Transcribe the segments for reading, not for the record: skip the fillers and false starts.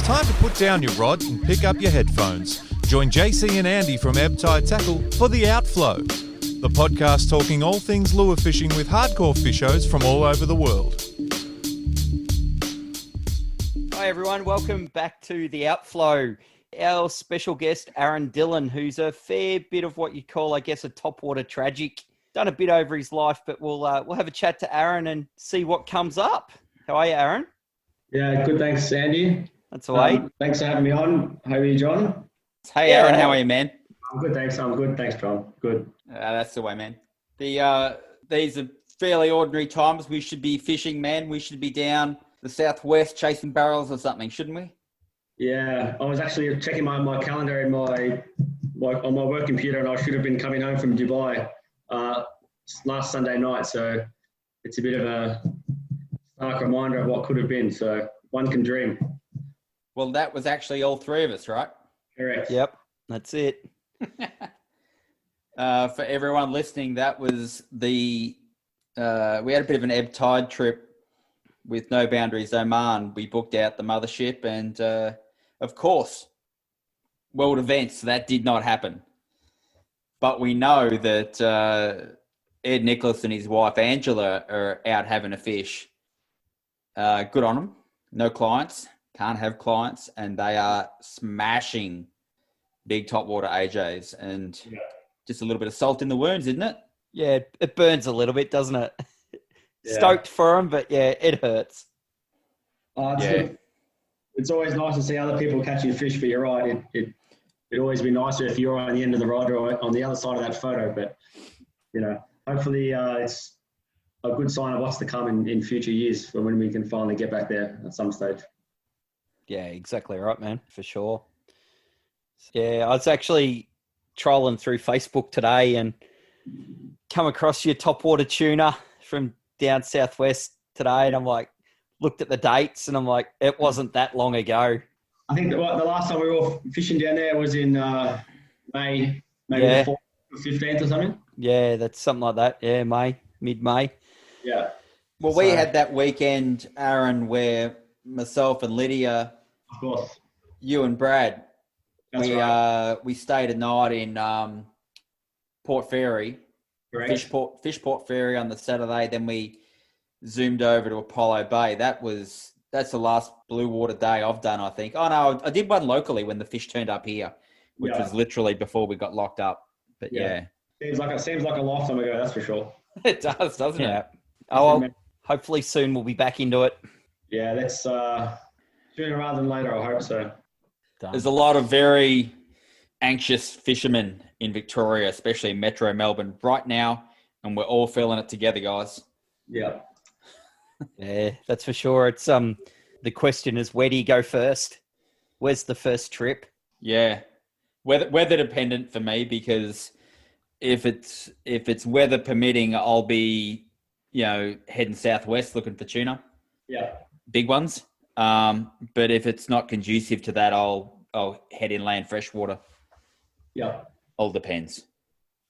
time to put down your rod and pick up your headphones. Join JC and Andy from Ebb Tide Tackle for The Outflow, the podcast talking all things lure fishing with hardcore fishers from all over the world. Hi everyone, welcome back to The Outflow. Our special guest, Aaron Dillon, who's a fair bit of what you call, I guess, a topwater tragic. Done a bit over his life, but we'll have a chat to Aaron and see what comes up. How are you, Aaron? Yeah, good. Thanks, Andy. That's all right. Thanks for having me on. How are you, John? Hey, Aaron, how are you, man? I'm good, thanks. I'm good. Thanks, John. Good. That's the way, man. These are fairly ordinary times. We should be fishing, man. We should be down the southwest chasing barrels or something, shouldn't we? Yeah, I was actually checking my calendar in on my work computer, and I should have been coming home from Dubai last Sunday night. So it's a bit of a stark reminder of what could have been. So one can dream. Well, that was actually all three of us, right? Correct. Yep, that's it. For everyone listening, that was we had a bit of an ebb tide trip with No Boundaries Oman. We booked out the mothership and, of course, world events, that did not happen. But we know that Ed Nicholas and his wife Angela are out having a fish. Good on them. No clients. Can't have clients. And they are smashing big topwater AJs. And just a little bit of salt in the wounds, isn't it? Yeah, it burns a little bit, doesn't it? Yeah. Stoked for him, but yeah, it hurts. It's always nice to see other people catching fish, but you're right. It'd always be nicer if you're on the end of the rod or on the other side of that photo. But, hopefully it's a good sign of what's to come in future years for when we can finally get back there at some stage. Yeah, exactly right, man, for sure. Yeah, I was actually trolling through Facebook today and come across your topwater tuna from down southwest today, and I'm like, looked at the dates, and I'm like, it wasn't that long ago. I think the last time we were all fishing down there was in May, maybe the 4th or 15th or something. Yeah, that's something like that. Yeah, mid-May. Yeah. Well, we had that weekend, Aaron, where myself and Lydia, of course, you and Brad, right. We stayed a night in Port Fairy, Fishport Ferry on the Saturday. Then we zoomed over to Apollo Bay. That's the last blue water day I've done, I think. Oh no, I did one locally when the fish turned up here, which was literally before we got locked up. But yeah. Seems like a lifetime ago, that's for sure. It does, doesn't it? Oh, well, hopefully soon we'll be back into it. Yeah, that's sooner rather than later, I hope so. Done. There's a lot of very anxious fishermen in Victoria, especially in Metro Melbourne right now, and we're all feeling it together, guys. Yeah. Yeah, that's for sure. It's the question is, where do you go first? Where's the first trip? Yeah. Weather dependent for me, because if it's weather permitting, I'll be, heading southwest looking for tuna. Yeah. Big ones. But if it's not conducive to that, I'll head inland freshwater. Yeah. All depends.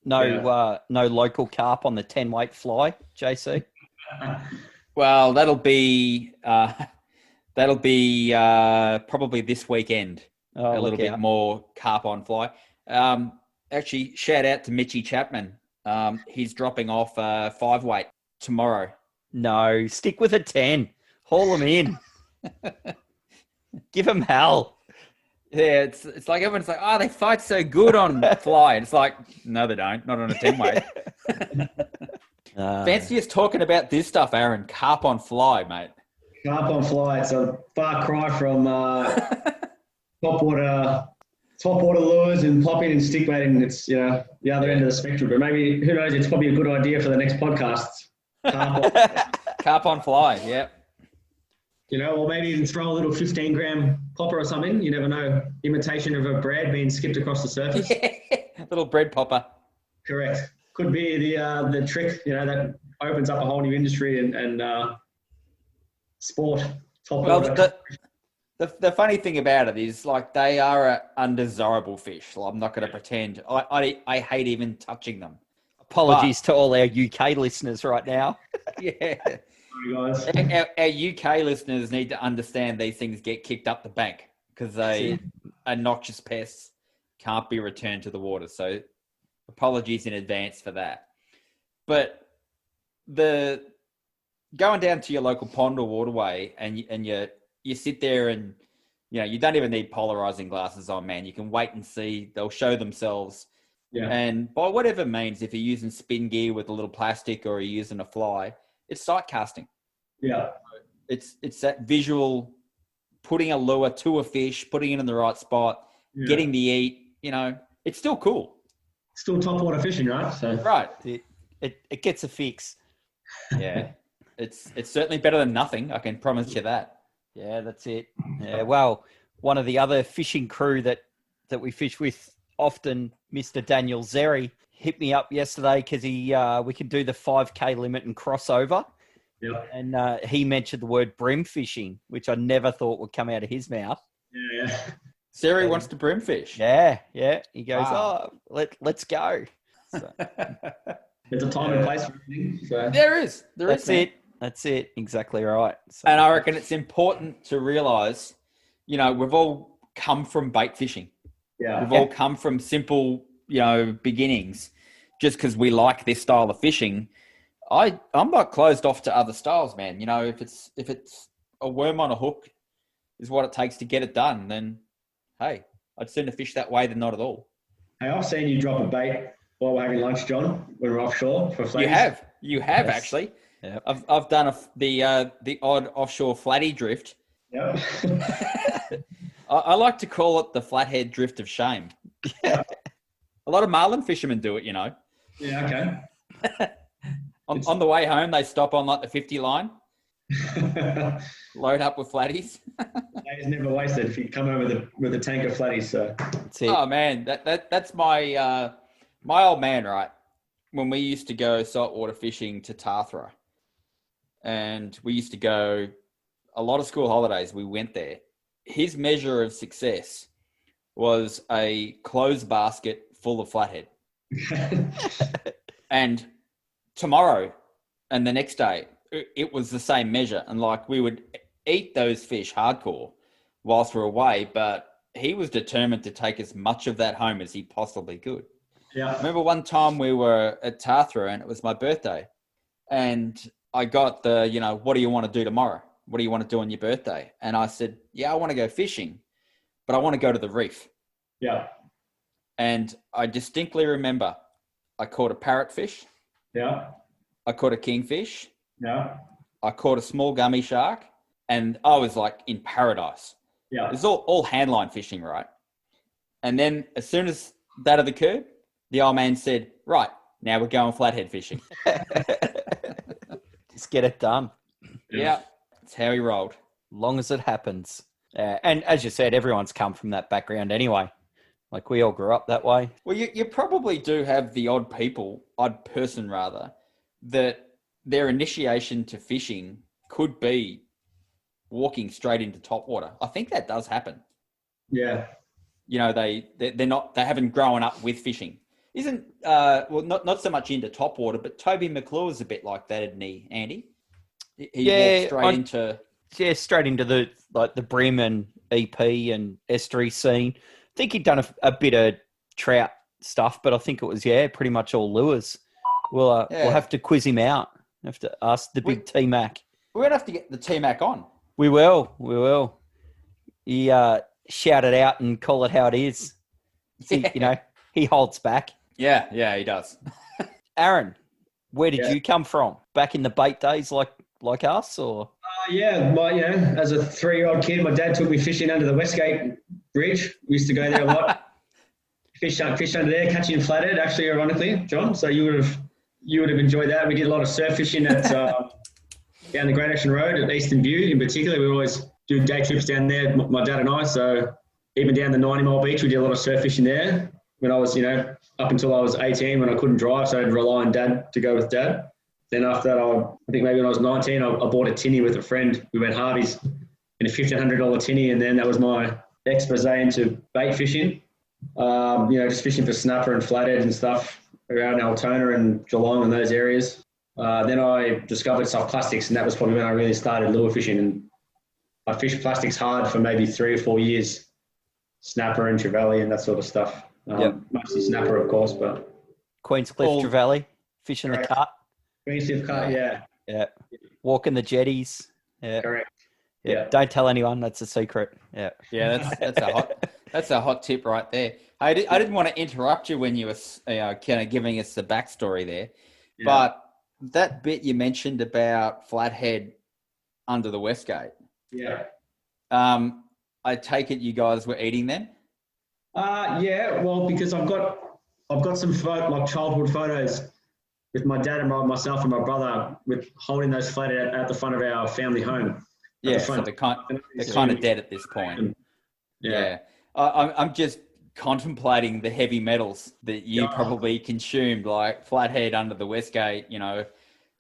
No local carp on the 10-weight fly, JC? Well, that'll be probably this weekend. A little bit more carp on fly. Actually, shout out to Mitchie Chapman. He's dropping off 5-weight tomorrow. No, stick with a 10. Haul him in. Give him hell. Yeah, it's like everyone's like, oh, they fight so good on fly. And it's like, no, they don't. Not on a 10-weight. Fancy us talking about this stuff, Aaron. Carp on fly, mate. Carp on fly. It's a far cry from topwater lures and popping and stick baiting. It's the other end of the spectrum. But maybe, who knows? It's probably a good idea for the next podcast. Carp on fly. Yeah. Or maybe even throw a little 15-gram popper or something. You never know. Imitation of a bread being skipped across the surface. Yeah. Little bread popper. Correct. Could be the trick. That opens up a whole new industry and sport. Well, the funny thing about it is, like, they are an undesirable fish. Well, I'm not going to pretend. I hate even touching them. Apologies to all our UK listeners right now. Yeah. Guys. Our UK listeners need to understand these things get kicked up the bank, because they are noxious pests, can't be returned to the water. So apologies in advance for that. But the going down to your local pond or waterway and you sit there and, you know, you don't even need polarizing glasses on, man. You can wait and see. They'll show themselves. Yeah. And by whatever means, if you're using spin gear with a little plastic or you're using a fly, it's sight casting. Yeah. It's that visual, putting a lure to a fish, putting it in the right spot, getting the eat, you know, it's still cool. Still top water fishing, right? So. Right. It gets a fix. Yeah. It's certainly better than nothing. I can promise you that. Yeah, that's it. Yeah. Well, one of the other fishing crew that we fish with often, Mr. Daniel Zeri, hit me up yesterday because we can do the 5K limit and crossover. Yeah. And he mentioned the word brim fishing, which I never thought would come out of his mouth. Yeah. Siri wants to brim fish. Yeah. He goes, let's go. So. There's a time and place for everything. So. There is. That's it. Exactly right. So. And I reckon it's important to realise, you know, we've all come from bait fishing. Yeah. We've all come from simple, you know, beginnings. Just because we like this style of fishing, I'm not closed off to other styles, man. You know, if it's a worm on a hook is what it takes to get it done, then hey, I'd sooner fish that way than not at all. Hey, I've seen you drop a bait while we're having lunch, John, when we're offshore for flatties. You have yes. Actually. Yep. I've done the odd offshore flatty drift. Yep. I like to call it the flathead drift of shame. Yeah. A lot of marlin fishermen do it, you know. Yeah, okay. On the way home, they stop on like the 50 line, load up with flatties. Days never wasted if you come over with a tank of flatties. So that's it. Oh man, that's my my old man, right? When we used to go saltwater fishing to Tathra, and we used to go a lot of school holidays, we went there. His measure of success was a clothes basket full of flathead. And tomorrow and the next day, it was the same measure. And like we would eat those fish hardcore whilst we're away, but he was determined to take as much of that home as he possibly could. Yeah. I remember one time we were at Tathra and it was my birthday. And I got the, you know, what do you want to do tomorrow? What do you want to do on your birthday? And I said, yeah, I want to go fishing, but I want to go to the reef. Yeah. And I distinctly remember I caught a parrotfish. Yeah. I caught a kingfish. Yeah. I caught a small gummy shark. And I was like in paradise. Yeah. It was all handline fishing, right? And then as soon as that had occurred, the old man said, right, now we're going flathead fishing. Just get it done. Yeah. That's how he rolled. Long as it happens. And as you said, everyone's come from that background anyway. Like we all grew up that way. Well, you probably do have the odd person, that their initiation to fishing could be walking straight into topwater. I think that does happen. Yeah. You know, they haven't grown up with fishing. Isn't not so much into topwater, but Toby McClure is a bit like that, isn't he, Andy? He walked straight into the brim and EP and estuary scene. I think he'd done a bit of trout stuff, but I think it was pretty much all lures. We'll have to quiz him out. Have to ask the big T-Mac. We're gonna have to get the T-Mac on. We will. He shout it out and call it how it is. He holds back. Yeah, he does. Aaron, where did you come from? Back in the bait days, like us, or? As a 3-year-old kid, my dad took me fishing under the Westgate Bridge. We used to go there a lot. fish under there, catching flathead. Actually, ironically, John. So you would have enjoyed that. We did a lot of surf fishing at down the Great Ocean Road at Eastern View. In particular, we always do day trips down there. My dad and I. So even down the 90 Mile Beach, we did a lot of surf fishing there. When I was, up until I was 18, when I couldn't drive, so I'd rely on Dad to go with Dad. Then after that, I think maybe when I was 19, I bought a tinny with a friend. We went Harvey's in a $1,500 tinny, and then that was my expose into bait fishing. Just fishing for snapper and flathead and stuff around Altona and Geelong and those areas. Then I discovered soft plastics, and that was probably when I really started lure fishing. And I fished plastics hard for maybe 3 or 4 years. snapper and trevally and that sort of stuff. Mostly snapper, of course, but Queenscliff trevally, fish in the cut. Queenscliff cut, yeah. Walking the jetties. Yeah, correct. Yeah. Don't tell anyone. That's a secret. Yeah. Yeah, that's a hot tip right there. I didn't want to interrupt you when you were kind of giving us the backstory there, but that bit you mentioned about flathead under the Westgate. Yeah. I take it you guys were eating them? Yeah. Well, because I've got some childhood photos with my dad and myself and my brother with holding those flathead at the front of our family home. Yeah, so they're kind of dead at this point. Yeah. I'm just contemplating the heavy metals that you probably consumed, like flathead under the Westgate, Now,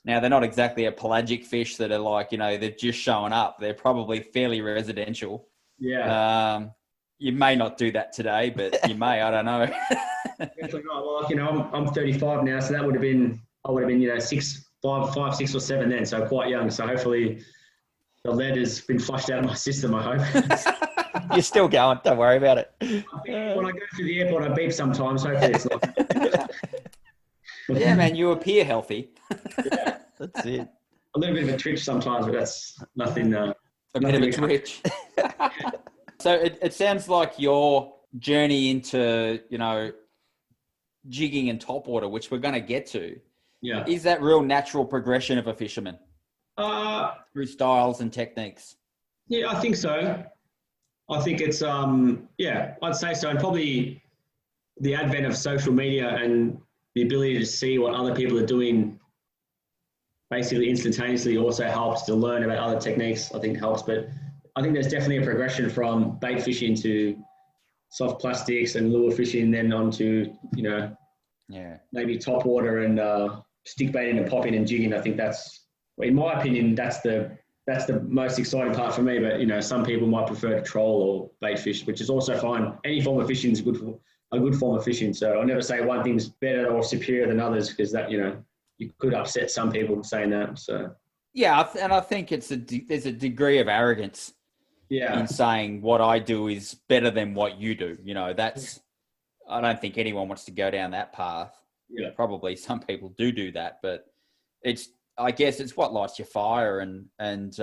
they're not exactly a pelagic fish that are like, they're just showing up. They're probably fairly residential. Yeah. You may not do that today, but you may. I don't know. Definitely not. Well, I'm 35 now, so I would have been, 5, 6 or 7 then, so quite young. So hopefully the lead has been flushed out of my system, I hope. You're still going. Don't worry about it. I think when I go through the airport, I beep sometimes. Hopefully it's not. Yeah, man, you appear healthy. Yeah. That's it. A little bit of a twitch sometimes, but that's nothing. A bit of a twitch. So it sounds like your journey into, jigging and topwater, which we're going to get to, is that real natural progression of a fisherman through styles and techniques? Yeah, I think so. I think it's, I'd say so. And probably the advent of social media and the ability to see what other people are doing basically instantaneously also helps to learn about other techniques, I think helps. But I think there's definitely a progression from bait fishing to soft plastics and lure fishing, then on to, maybe topwater and stick baiting and popping and jigging. I think that's, in my opinion, that's the most exciting part for me. But, some people might prefer to troll or bait fish, which is also fine. Any form of fishing is a good form of fishing. So I'll never say one thing's better or superior than others, because that, you could upset some people saying that. So yeah, and I think there's a degree of arrogance in saying what I do is better than what you do. I don't think anyone wants to go down that path. Yeah, probably some people do that, but I guess it's what lights your fire and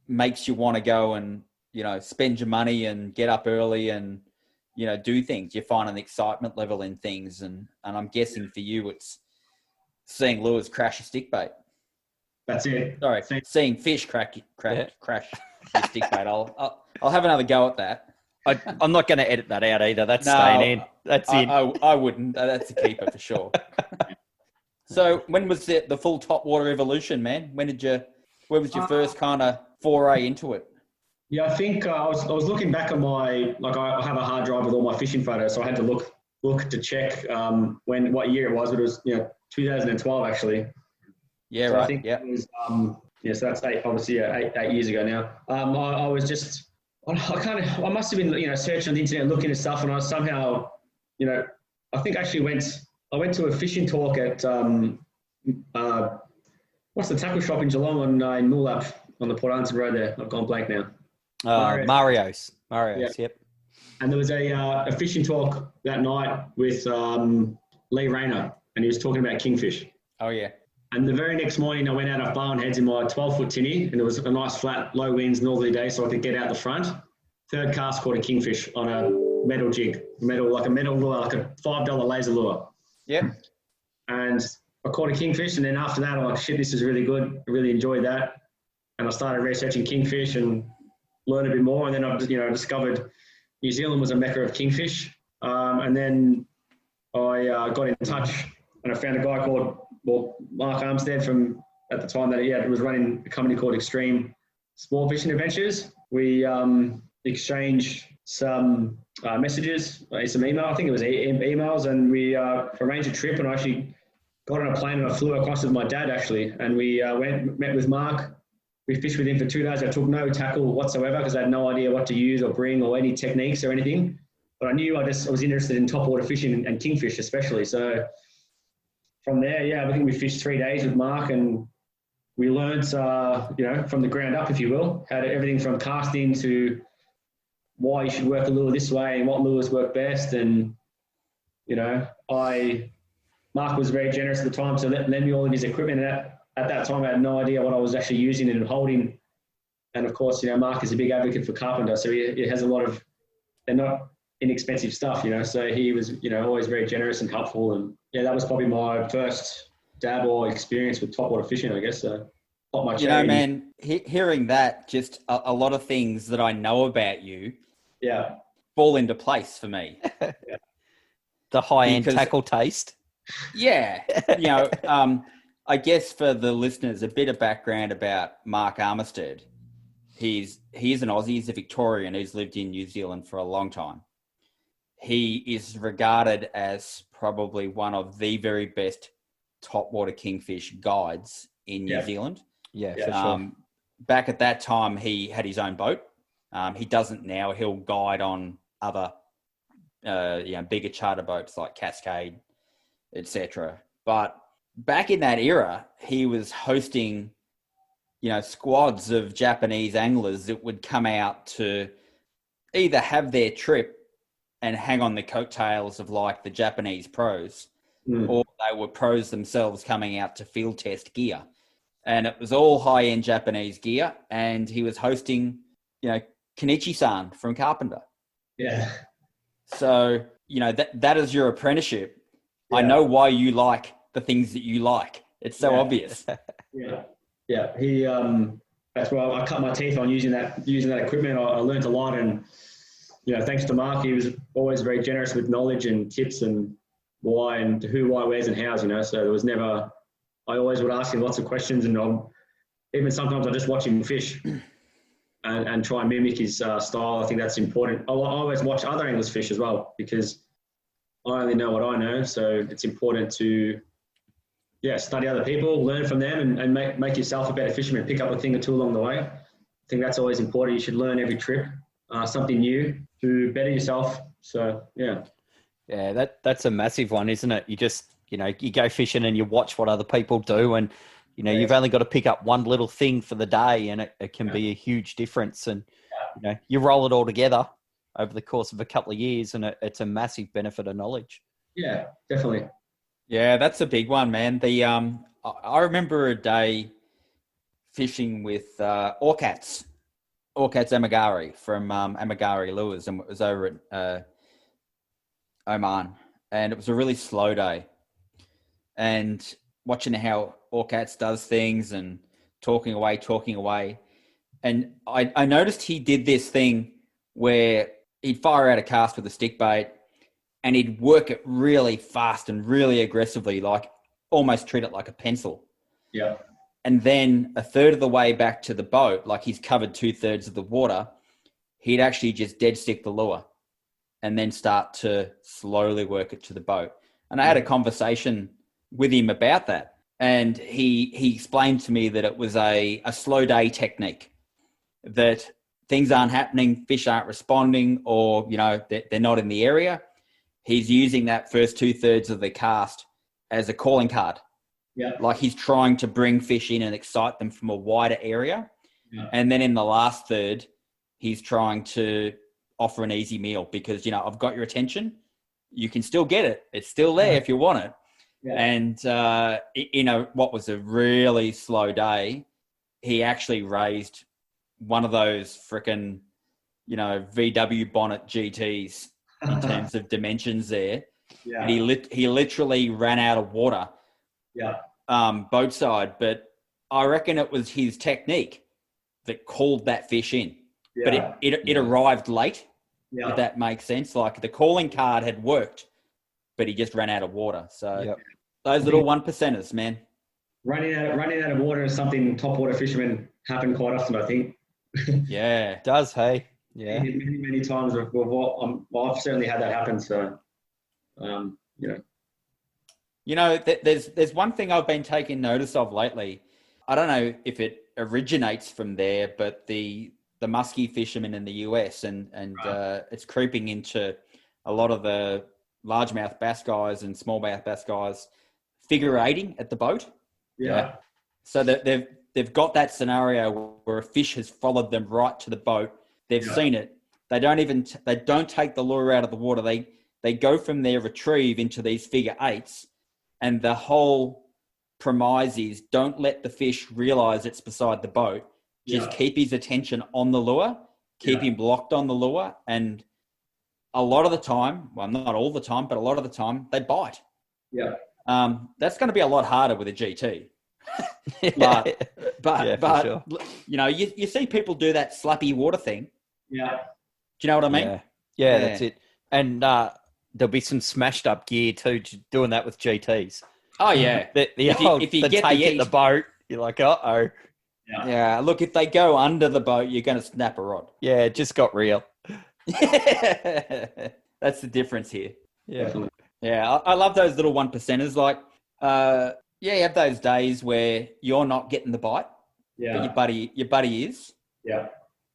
makes you want to go and spend your money and get up early and do things. You find an excitement level in things, and I'm guessing for you it's seeing lures crash a stick bait. That's it. Sorry, seeing fish crash your stick bait. I'll have another go at that. I'm not going to edit that out either. That's staying in. That's in. I wouldn't. That's a keeper for sure. So when was the full topwater evolution, man? Where was your first kind of foray into it? Yeah, I think I was looking back at I have a hard drive with all my fishing photos, so I had to look to check what year it was. But it was 2012 actually. Yeah, so right. I think it was so that's eight years ago now. I was just I must have been searching on the internet looking at stuff, and I somehow I think actually I went to a fishing talk at what's the tackle shop in Geelong in Moolap on the Port Arlington Road there. I've gone blank now. Mario's, yep. And there was a fishing talk that night with Lee Rayner, and he was talking about kingfish. Oh, yeah. And the very next morning, I went out of Barwon Heads in my 12-foot tinny, and it was a nice flat, low winds, northerly day, so I could get out the front. Third cast, caught a kingfish on a metal jig, like a metal lure, like a $5 laser lure. Yep. And I caught a kingfish, and then after that, I'm like, shit, this is really good. I really enjoyed that. And I started researching kingfish and learned a bit more. And then I discovered New Zealand was a mecca of kingfish. And then I got in touch, and I found a guy called Mark Armstead from at the time that he was running a company called Extreme Sport Fishing Adventures. We exchanged some messages, some email. I think it was emails, and we arranged a trip. And I actually got on a plane and I flew across with my dad actually. And we met with Mark. We fished with him for 2 days. I took no tackle whatsoever because I had no idea what to use or bring or any techniques or anything. But I knew I was interested in topwater fishing and kingfish especially. So from there, I think we fished 3 days with Mark, and we learned, from the ground up, if you will, how to everything from casting to why you should work a lure this way and what lures work best. And, you know, Mark was very generous at the time to lend me all of his equipment. And at that time, I had no idea what I was actually using and holding. And of course, you know, Mark is a big advocate for carpenter. So he has a lot of, they're not inexpensive stuff, you know. So he was, you know, always very generous and helpful. And yeah, that was probably my first dab or experience with topwater fishing, I guess. So not much. You know, man, hearing that, just a lot of things that I know about you fall into place for me. The high-end tackle taste. Yeah. You know, I guess for the listeners, a bit of background about Mark Armistead. He is an Aussie. He's a Victorian who's lived in New Zealand for a long time. He is regarded as probably one of the very best topwater kingfish guides in New Zealand. Yeah, for sure. Back at that time, he had his own boat. He doesn't now. He'll guide on other, bigger charter boats like Cascade, etc. But back in that era, he was hosting, you know, squads of Japanese anglers that would come out to either have their trip and hang on the coattails of like the Japanese pros, or they were pros themselves coming out to field test gear. And it was all high-end Japanese gear. And he was hosting, you know, Kenichi-san from Carpenter. Yeah. So, you know, that is your apprenticeship. Yeah. I know why you like the things that you like. It's so obvious. Yeah. He, that's why I cut my teeth on using that equipment. I learned a lot, and, you know, thanks to Mark, he was always very generous with knowledge and tips and why and who, why, where's and how's, you know. So there was never, I always would ask him lots of questions, and even sometimes I just watch him fish and try and mimic his style. I think that's important. I always watch other anglers fish as well, because I only know what I know. So it's important to, study other people, learn from them, and make yourself a better fisherman, pick up a thing or two along the way. I think that's always important. You should learn every trip, something new to better yourself. So, yeah. Yeah, that's a massive one, isn't it? You just, you know, you go fishing and you watch what other people do, and, you know, you've only got to pick up one little thing for the day, and it can be a huge difference. And, you know, you roll it all together over the course of a couple of years, and it's a massive benefit of knowledge. Yeah, definitely. Yeah, that's a big one, man. I remember a day fishing with Orcats Amagari from Amagari Lures, and it was over at Oman, and it was a really slow day. And watching how Orcats does things and talking away. And I noticed he did this thing where he'd fire out a cast with a stick bait, and he'd work it really fast and really aggressively, like almost treat it like a pencil. Yeah. And then a third of the way back to the boat, like he's covered 2/3 of the water, he'd actually just dead stick the lure and then start to slowly work it to the boat. And I had a conversation with him about that. And he explained to me that it was a slow day technique, that things aren't happening, fish aren't responding, or, you know, they're not in the area. He's using that first 2/3 of the cast as a calling card. Yeah. Like he's trying to bring fish in and excite them from a wider area. Yeah. And then in the last third, he's trying to offer an easy meal because, you know, I've got your attention. You can still get it. It's still there if you want it. Yeah. And, you know, what was a really slow day, he actually raised one of those frickin', you know, VW bonnet GTs in terms of dimensions there. Yeah. And he literally ran out of water. Yeah. Boat side, but I reckon it was his technique that called that fish in. Yeah. But it arrived late, if that makes sense. Like the calling card had worked, but he just ran out of water. So those little 1%ers, man. Running out of water is something topwater fishermen happen quite often, I think. Yeah, it does, hey? Yeah. Many times I've certainly had that happen. So, you know. You know, there's one thing I've been taking notice of lately. I don't know if it originates from there, but the muskie fishermen in the US and it's creeping into a lot of the largemouth bass guys and smallmouth bass guys figure eighting at the boat. Yeah. So that they've got that scenario where a fish has followed them right to the boat. They've seen it. They don't take the lure out of the water. They go from their retrieve into these figure eights, and the whole premise is don't let the fish realize it's beside the boat. Just keep his attention on the lure, keep him locked on the lure, and a lot of the time, well, not all the time, but a lot of the time, they bite. Yeah. That's going to be a lot harder with a GT. but sure. you know, you see people do that slappy water thing. Yeah. Do you know what I mean? Yeah, that's it. And there'll be some smashed up gear too, doing that with GTs. Oh yeah. If you get the boat, you're like, uh-oh. Yeah. Look, if they go under the boat, you're going to snap a rod. Yeah, it just got real. That's the difference here. Yeah. Definitely. Yeah, I love those little 1%ers. Like, you have those days where you're not getting the bite, but your buddy is. Yeah.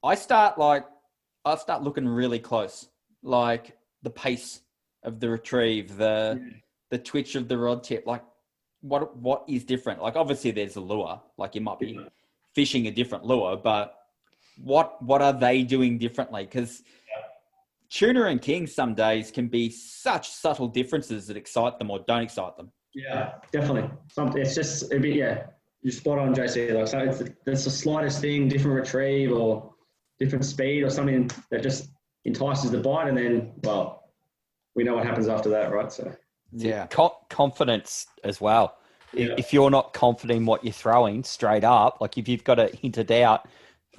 I start looking really close, like the pace of the retrieve, the twitch of the rod tip. Like, what is different? Like, obviously there's a lure. Like, you might be fishing a different lure, but what are they doing differently? Because tuna and king some days can be such subtle differences that excite them or don't excite them. Yeah, definitely. It's just a bit, you're spot on, JC. Like, so it's the slightest thing, different retrieve or different speed or something that just entices the bite, and then, well, we know what happens after that, right? So confidence as well. If you're not confident in what you're throwing straight up, like if you've got it hinted out,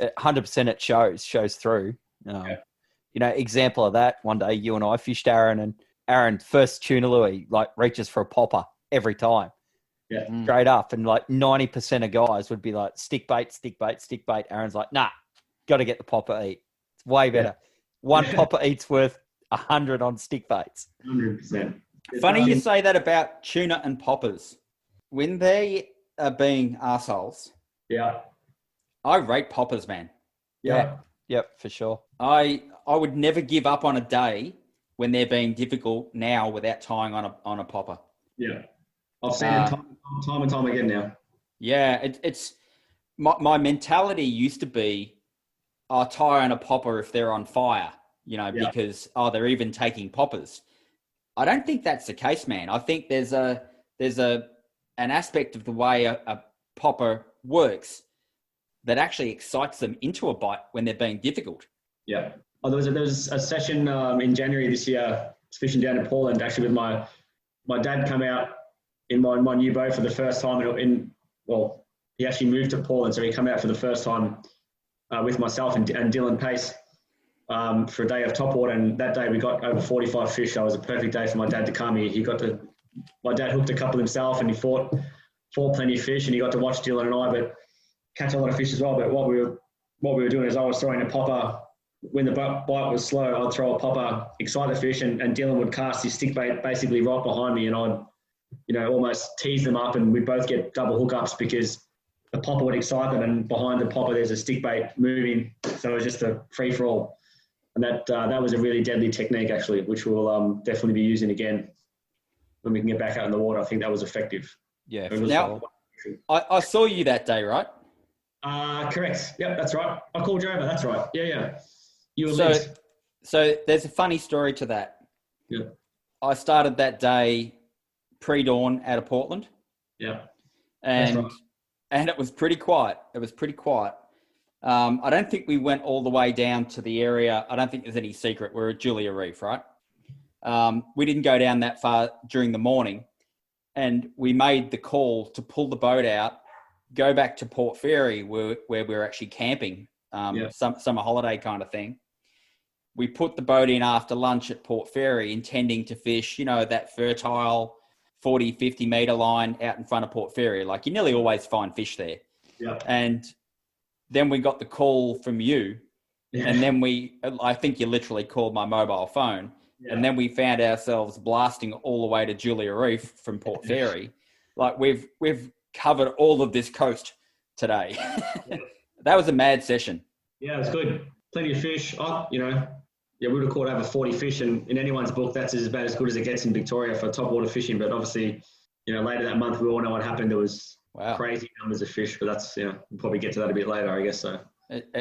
100% it shows through. You know, example of that, one day you and I fished Aaron, and Aaron, first tuna lure, like reaches for a popper every time. Yeah. Straight up. And like 90% of guys would be like, stick bait, stick bait, stick bait. Aaron's like, nah, got to get the popper eat. It's way better. One popper eat's worth 100 on stick baits. 100%. Funny you say that about tuna and poppers. When they are being assholes, I rate poppers, man. Yeah. Yep, for sure. I would never give up on a day when they're being difficult now without tying on a popper. Yeah. I've seen it time and time again now. Yeah, it's my mentality used to be I'll tie on a popper if they're on fire, you know, because they're even taking poppers. I don't think that's the case, man. I think there's an aspect of the way a popper works that actually excites them into a bite when they're being difficult. Yeah. Oh, there was a session in January this year. I was fishing down in Portland, actually, with my dad come out in my new boat for the first time. He actually moved to Portland, so he come out for the first time with myself and Dillon Pace for a day of topwater. And that day we got over 45 fish. So it was a perfect day for my dad to come. My dad hooked a couple himself, and he fought plenty of fish, and he got to watch Dillon and I, but catch a lot of fish as well. But what we were doing is I was throwing a popper. When the bite was slow, I'd throw a popper, excite the fish, and Dillon would cast his stick bait basically right behind me, and I'd, almost tease them up, and we'd both get double hookups because the popper would excite them, and behind the popper there's a stick bait moving, so it was just a free for all. And that was a really deadly technique, actually, which we'll definitely be using again when we can get back out in the water. I think that was effective. Yeah. Now, I saw you that day, right? Correct. Yep, that's right. I called you over. That's right. Yeah. You were so there's a funny story to that. Yeah. I started that day pre-dawn out of Portland. Yeah. And it was pretty quiet. I don't think we went all the way down to the area. I don't think there's any secret. We're at Julia Reef, right? We didn't go down that far during the morning, and we made the call to pull the boat out, go back to Port Fairy where we were actually camping, summer holiday kind of thing. We put the boat in after lunch at Port Fairy, intending to fish, that fertile 40, 50 metre line out in front of Port Fairy. Like, you nearly always find fish there. Yeah. And then we got the call from you. Yeah. And then I think you literally called my mobile phone. Yeah. And then we found ourselves blasting all the way to Julia Reef from Port Fairy. Like, we've covered all of this coast today. That was a mad session. Yeah, it was good. Plenty of fish. We would have caught over 40 fish, and in anyone's book, that's about as good as it gets in Victoria for topwater fishing. But obviously, later that month, we all know what happened. There was crazy numbers of fish, but that's, we'll probably get to that a bit later, I guess so.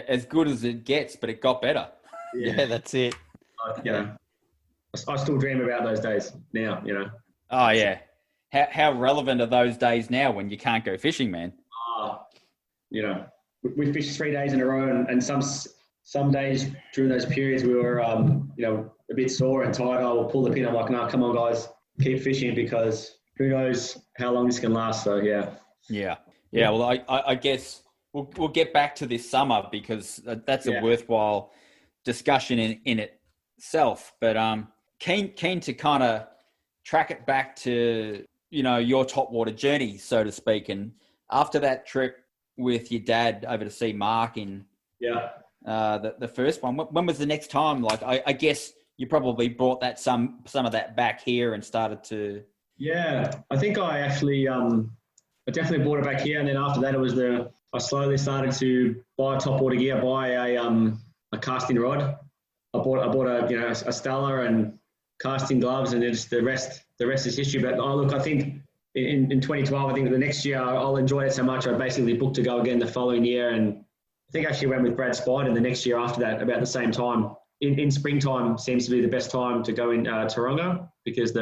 As good as it gets, but it got better. Yeah, that's it. You know, I still dream about those days now, you know. Oh, yeah. How relevant are those days now when you can't go fishing, man? You know, we fished 3 days in a row, and some days during those periods we were, you know, a bit sore and tired. I will pull the pin. I'm like, no, come on, guys, keep fishing, because who knows how long this can last. So, yeah. Yeah. Well, I guess we'll get back to this summer, because that's a worthwhile discussion in itself. But keen to kind of track it back to, you know, your topwater journey, so to speak. And after that trip with your dad over to see Mark in the first one, when was the next time? Like, I guess you probably brought that some of that back here and started to. Yeah, I think I actually I definitely brought it back here, and then after that I slowly started to buy topwater gear, buy a casting rod. I bought a Stella and casting gloves, and then just the rest is history. But I think in 2012, I think the next year I'll enjoy it so much. I basically booked to go again the following year, and I think I actually went with Brad Spiden the next year after that, about the same time. In springtime seems to be the best time to go in Taronga, because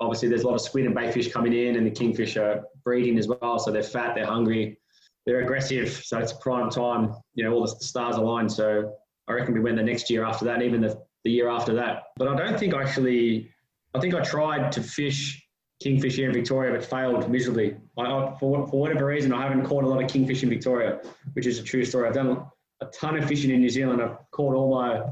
obviously there's a lot of squid and baitfish coming in, and the kingfish are breeding as well. So they're fat, they're hungry, they're aggressive. So it's prime time, you know, all the stars align. So I reckon we went the next year after that, even the year after that. But I don't think I think I tried to fish kingfish here in Victoria, but failed miserably. For whatever reason, I haven't caught a lot of kingfish in Victoria, which is a true story. I've done a ton of fishing in New Zealand. I've caught all my,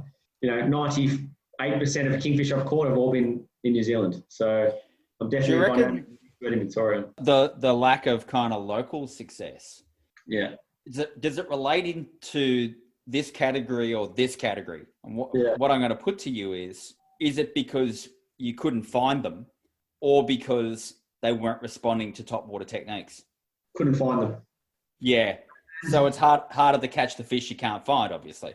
98% of kingfish I've caught have all been in New Zealand. So I'm definitely good in Victoria. The lack of kind of local success. Yeah. Does it relate into this category or this category? And what I'm going to put to you is it because you couldn't find them, or because they weren't responding to topwater techniques? Couldn't find them. Yeah. So it's harder to catch the fish you can't find, obviously.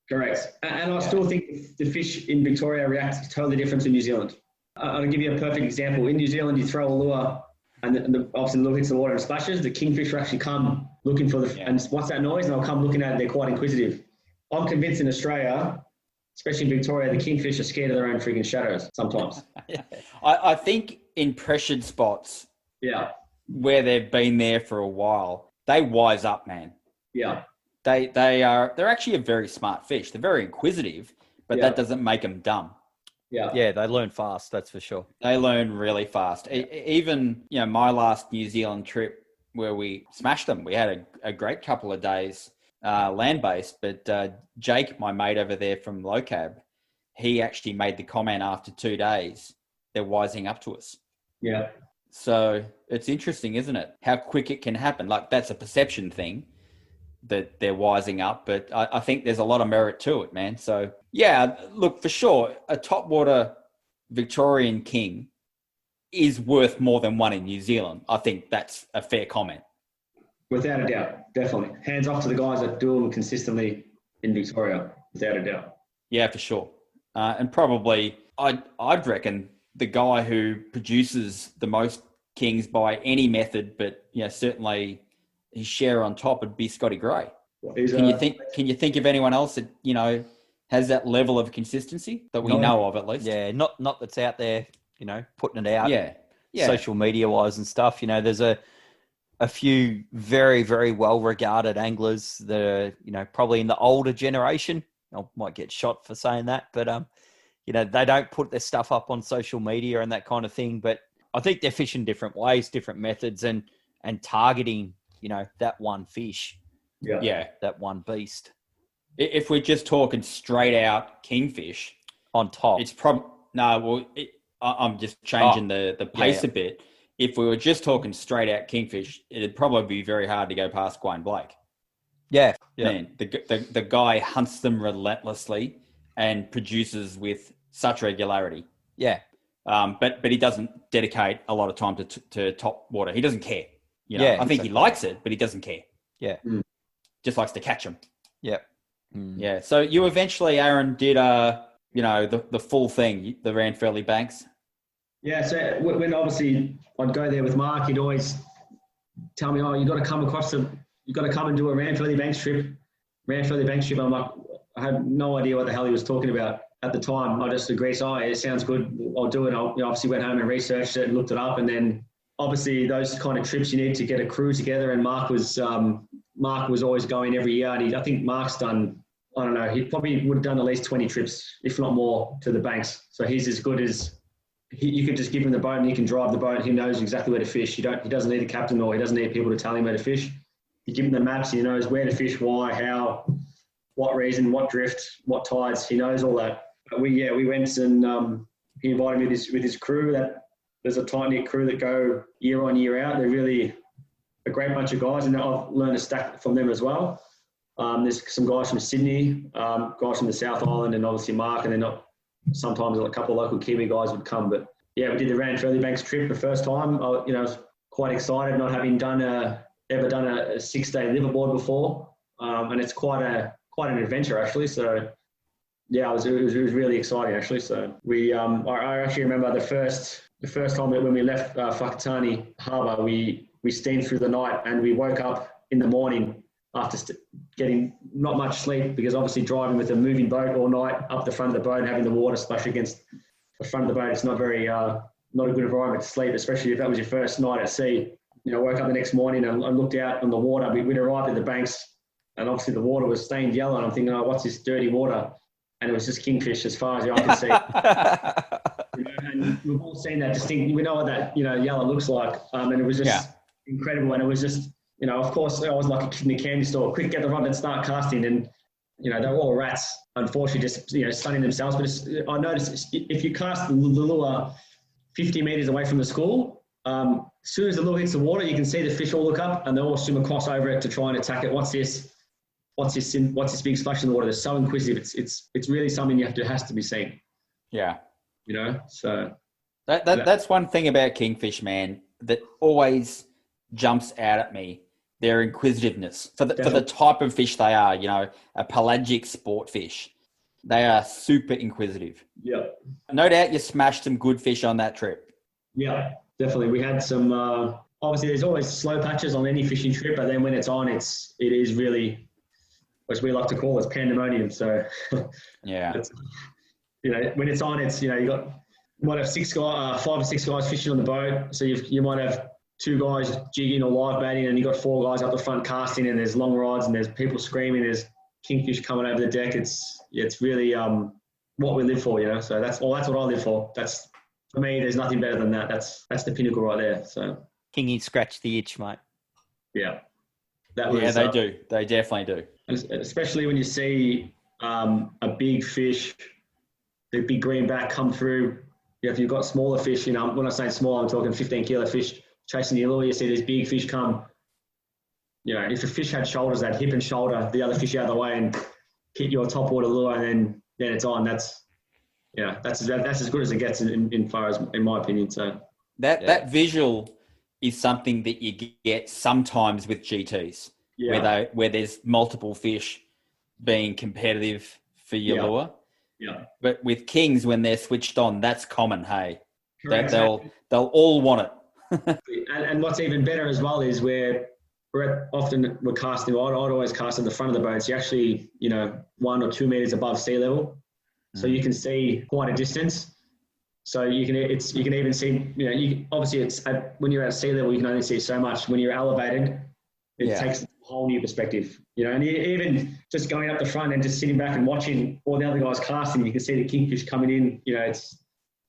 Correct. And I still think the fish in Victoria react totally different to New Zealand. I'll give you a perfect example. In New Zealand, you throw a lure, and obviously the lure hits the water and splashes. The kingfish will actually come looking for and what's that noise? And they'll come looking at it. They're quite inquisitive. I'm convinced in Australia, especially in Victoria, the kingfish are scared of their own freaking shadows sometimes. I think in pressured spots, where they've been there for a while, they wise up, man. Yeah. They're actually a very smart fish. They're very inquisitive, but that doesn't make them dumb. Yeah, they learn fast, that's for sure. They learn really fast. Even, my last New Zealand trip where we smashed them, we had a great couple of days land-based, but Jake, my mate over there from Locab, he actually made the comment after 2 days, they're wising up to us. Yeah. So it's interesting, isn't it? How quick it can happen. Like, that's a perception thing that they're wising up, but I think there's a lot of merit to it, man. So yeah, look, for sure, a topwater Victorian king is worth more than one in New Zealand. I think that's a fair comment. Without a doubt, definitely. Hands off to the guys that do them consistently in Victoria, without a doubt. Yeah, for sure. And probably, I'd reckon the guy who produces the most kings by any method, but certainly his share on top would be Scotty Gray. Can you think of anyone else that has that level of consistency that we know of, at least? Yeah, not that's out there, putting it out. Yeah. Social media wise and stuff. There's a few very, very well regarded anglers that are, probably in the older generation. I might get shot for saying that, but they don't put their stuff up on social media and that kind of thing. But I think they're fishing different ways, different methods, and targeting, that one fish. Yeah. That one beast. If we're just talking straight out kingfish on top, it's I'm just changing the pace a bit. If we were just talking straight out kingfish, it'd probably be very hard to go past Gwayne Blake. Yeah. Man, the guy hunts them relentlessly and produces with such regularity. Yeah. But he doesn't dedicate a lot of time to top water. He doesn't care. I think he likes it, but he doesn't care. Yeah. Just likes to catch them. Yeah. Yeah. So you eventually, Aaron, did the full thing, the Ranfurly Banks. Yeah. So when obviously I'd go there with Mark, he'd always tell me, "Oh, you got to come and do a Ranfurly Banks trip." I'm like, I had no idea what the hell he was talking about at the time. I just agreed, so it sounds good, I'll do it. I obviously went home and researched it and looked it up, and then obviously those kind of trips you need to get a crew together, and Mark was always going every year, and I think Mark's done, I don't know, he probably would have done at least 20 trips, if not more, to the banks. So he's as good as, you could just give him the boat and he can drive the boat. He knows exactly where to fish. He doesn't need a captain, or he doesn't need people to tell him where to fish. You give him the maps, he knows where to fish, why, how, what reason, what drift, what tides. He knows all that. But we went and he invited me with his crew. That there's a tight-knit crew that go year on, year out. They're really a great bunch of guys, and I've learned a stack from them as well. There's some guys from Sydney, guys from the South Island, and obviously Mark, and then sometimes a couple of local Kiwi guys would come. But yeah, we did the Ranfurly Banks trip the first time. I was quite excited, not having ever done a 6-day liverboard before, and it's quite an adventure actually. So yeah, it was really exciting actually. So I actually remember the first time when we left Whakatane Harbour, we steamed through the night, and we woke up in the morning after getting not much sleep, because obviously driving with a moving boat all night up the front of the boat and having the water splash against the front of the boat, it's not a good environment to sleep, especially if that was your first night at sea. Woke up the next morning and I looked out on the water. We'd arrived at the banks, and obviously the water was stained yellow, and I'm thinking, oh, what's this dirty water? And it was just kingfish as far as the eye could see. And we've all seen that distinct. We know what that yellow looks like, and it was just incredible. And it was just, of course, I was like a kid in a candy store. Quick, get the rod and start casting. And they were all rats, unfortunately, just sunning themselves. But I noticed if you cast the lure 50 meters away from the school, as soon as the lure hits the water, you can see the fish all look up, and they all swim across over it to try and attack it. What's this big splash in the water? They're so inquisitive. It's really something has to be seen. Yeah. So that's one thing about kingfish, man, that always jumps out at me. Their inquisitiveness for the type of fish they are. A pelagic sport fish. They are super inquisitive. Yeah. No doubt you smashed some good fish on that trip. Yeah, definitely. We had some. Obviously, there's always slow patches on any fishing trip, but then when it's on, it is really, as we like to call it, pandemonium. So yeah. When it's on, you might have 5 or 6 guys fishing on the boat. So you might have 2 guys jigging or live baiting, and you got 4 guys up the front casting, and there's long rods, and there's people screaming, there's kingfish coming over the deck. It's really what we live for, So that's what I live for. That's, for me, there's nothing better than that. That's the pinnacle right there. So Kingy scratch the itch, mate. Yeah. They do. They definitely do. Especially when you see a big fish, the big greenback come through. If you've got smaller fish, when I say small, I'm talking 15-kilo fish chasing the lure. You see these big fish come. If a fish had shoulders, they'd hip and shoulder the other fish out of the way and hit your top water lure, and then it's on. That's as good as it gets in far as, in my opinion. So that visual is something that you get sometimes with GTs, where there's multiple fish being competitive for your lure. Yeah. But with kings, when they're switched on, that's common. Hey, Correct. they'll all want it. and what's even better as well is we're casting. I'd always cast at the front of the boat. So you're actually 1 or 2 meters above sea level, so you can see quite a distance. So you can even see obviously it's when you're at sea level you can only see so much. When you're elevated, it takes a whole new perspective. And even just going up the front and just sitting back and watching all the other guys casting, you can see the kingfish coming in.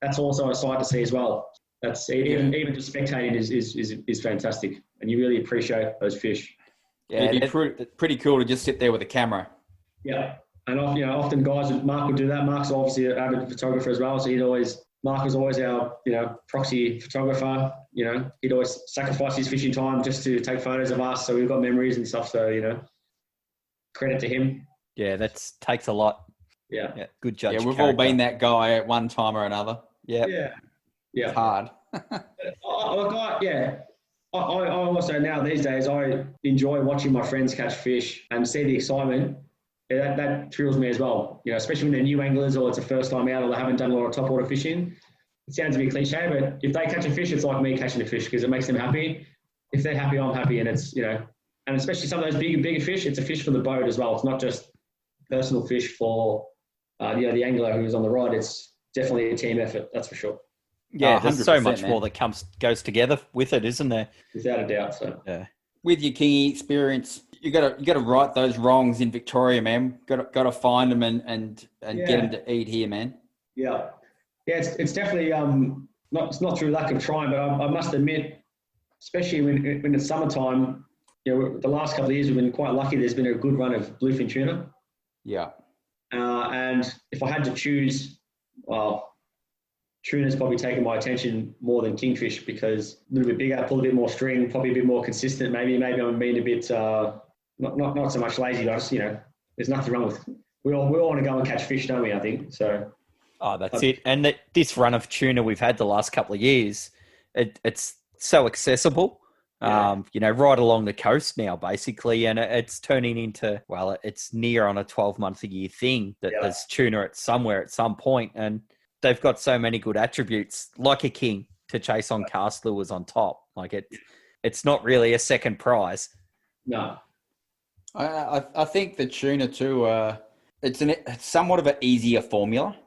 That's also a sight to see as well. That's even just spectating is fantastic, and you really appreciate those fish. Yeah, it'd be pretty cool to just sit there with a camera. Yeah, and often guys, Mark would do that. Mark's obviously an avid photographer as well, so Mark was always our proxy photographer. He'd always sacrifice his fishing time just to take photos of us, so we've got memories and stuff. So credit to him. Yeah, that takes a lot. Yeah. Good judge. Yeah, we've all been that guy at one time or another. Yeah. It's hard. I also now these days I enjoy watching my friends catch fish and see the excitement. Yeah, that thrills me as well. Especially when they're new anglers or it's a first time out or they haven't done a lot of top water fishing. It sounds a bit cliche, but if they catch a fish, it's like me catching a fish because it makes them happy. If they're happy, I'm happy, and it's and especially some of those bigger fish, it's a fish for the boat as well. It's not just personal fish for the angler who's on the rod. It's definitely a team effort, that's for sure. Yeah, there's so 100%, much man. more that goes together with it, isn't there? Without a doubt. So Yeah. With your kingy experience, you gotta right those wrongs in Victoria, man. Gotta find them and get them to eat here, man. Yeah, it's definitely it's not through lack of trying, but I must admit, especially when it's summertime, the last couple of years we've been quite lucky. There's been a good run of bluefin tuna. Yeah. And if I had to choose, well, tuna's probably taken my attention more than kingfish because a little bit bigger, pull a bit more string, probably a bit more consistent. Maybe I'm being a bit not so much lazy, but just there's nothing wrong with. We all want to go and catch fish, don't we? I think so. Oh, that's it. And this run of tuna we've had the last couple of years, it's so accessible. Yeah. Right along the coast now, basically, and it's turning into, well, it's near on a 12-month a year thing that there's tuna at somewhere at some point, and they've got so many good attributes, like a king, to chase on cast lures on top. Like it's not really a second prize. No. I think the tuna too. It's somewhat of an easier formula.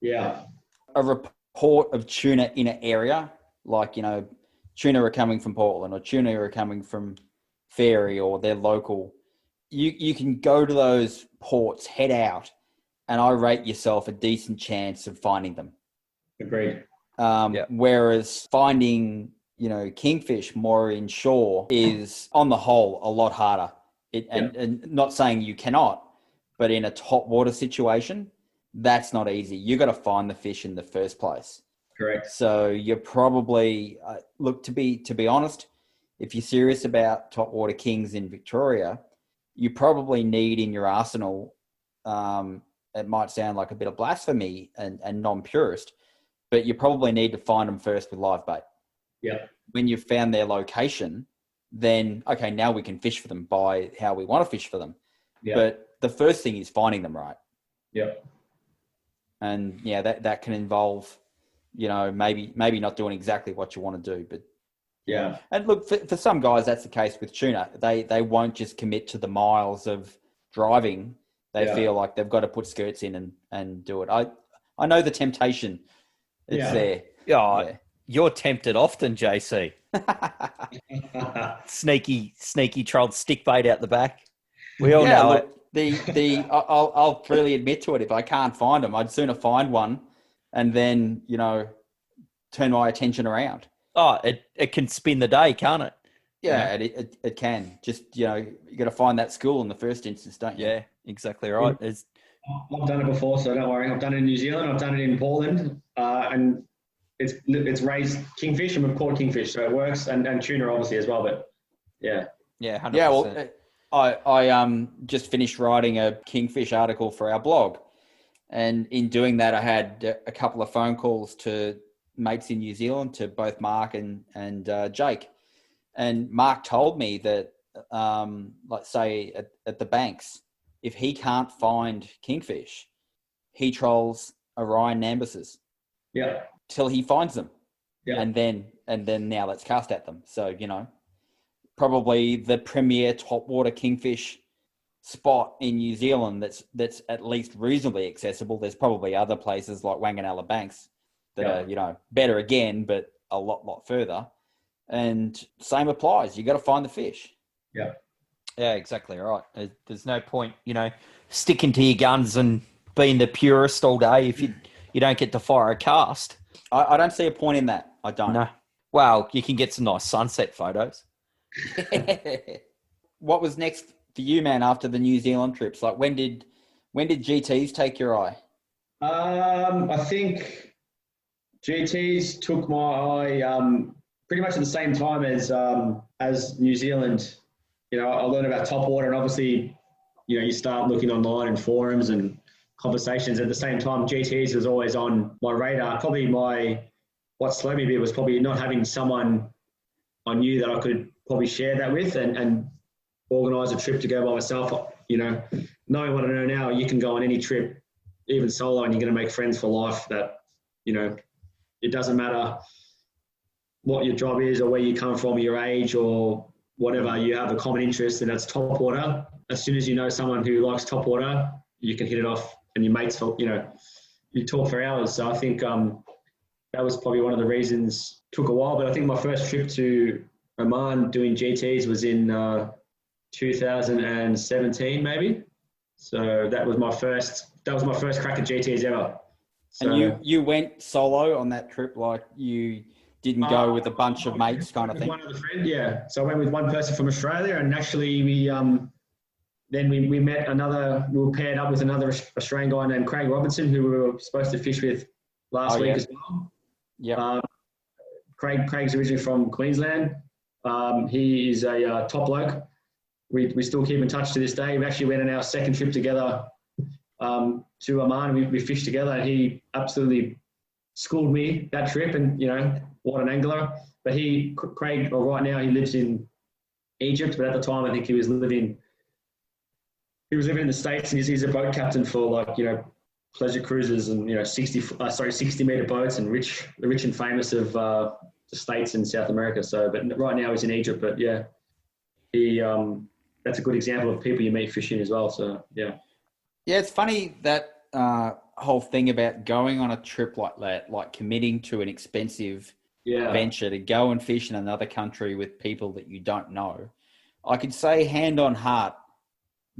Yeah. A report of tuna in an area, like tuna are coming from Portland or tuna are coming from Fairy or they're local. You can go to those ports, head out, and I rate yourself a decent chance of finding them. Agreed. Whereas finding, kingfish more inshore is, on the whole, a lot harder. And not saying you cannot, but in a top water situation, that's not easy. You got to find the fish in the first place. Correct. So you're probably look, to be honest, if you're serious about top water kings in Victoria, you probably need in your arsenal. It might sound like a bit of blasphemy and non-purist, but you probably need to find them first with live bait. Yeah. When you've found their location, then okay, now we can fish for them by how we want to fish for them. Yeah. But the first thing is finding them right. Yeah. And that can involve, maybe not doing exactly what you want to do, but yeah. And look, for some guys, that's the case with tuna. They won't just commit to the miles of driving. They feel like they've got to put skirts in and do it. I know the temptation. It's there. Yeah. You're tempted often, JC. sneaky trolled stick bait out the back. We all know it. I'll freely admit to it. If I can't find them, I'd sooner find one and then, turn my attention around. Oh, it can spin the day, can't it? Yeah, it can. Just, you got to find that school in the first instance, don't you? Yeah, exactly right. I've done it before, so don't worry. I've done it in New Zealand. I've done it in Portland. And it's raised kingfish and we've caught kingfish, so it works. And tuna, obviously, as well. But, yeah. Yeah, 100%. Yeah, well, I just finished writing a kingfish article for our blog. And in doing that, I had a couple of phone calls to mates in New Zealand, to both Mark and Jake. And Mark told me that, let's say at the banks, if he can't find kingfish, he trolls Orion Nambuses. Yeah. Till he finds them. Yeah. And then now let's cast at them. So, probably the premier topwater kingfish spot in New Zealand that's at least reasonably accessible. There's probably other places like Wanganella Banks that are, better again, but a lot further. And same applies. You got to find the fish. Yeah. Yeah, exactly right. There's no point, sticking to your guns and being the purist all day if you don't get to fire a cast. I don't see a point in that. I don't. No. Well, you can get some nice sunset photos. What was next for you, man, after the New Zealand trips? Like when did GTs take your eye? I think GTs took my eye pretty much at the same time as New Zealand. I learned about topwater, and obviously, you start looking online in forums and conversations. At the same time, GTs was always on my radar. Probably what slowed me a bit was probably not having someone I knew that I could probably share that with and organise a trip to go by myself. Knowing what I know now, you can go on any trip, even solo, and you're going to make friends for life. That it doesn't matter what your job is or where you come from, your age or whatever. You have a common interest, and that's topwater. As soon as you know someone who likes topwater, you can hit it off, and your mates, you talk for hours. So I think that was probably one of the reasons. Took a while, but I think my first trip to Oman doing GTs was in 2017, maybe. So that was my first crack at GTs ever. So, and you went solo on that trip, like you didn't go with a bunch of mates, kind of thing. One other friend, yeah. So I went with one person from Australia, and actually we met another. We were paired up with another Australian guy named Craig Robinson, who we were supposed to fish with last week as well. Yeah. Craig's originally from Queensland. He is a top bloke. We still keep in touch to this day. We actually went on our second trip together to Oman. We fished together, and he absolutely schooled me that trip. And what an angler! But Craig, right now he lives in Egypt, but at the time I think he was living in the States, and he's a boat captain for pleasure cruises and 60-meter boats, and the rich and famous of the States and South America. So, but right now he's in Egypt. But yeah, that's a good example of people you meet fishing as well. So yeah. Yeah, it's funny that whole thing about going on a trip like that, like committing to an expensive venture to go and fish in another country with people that you don't know. I could say hand on heart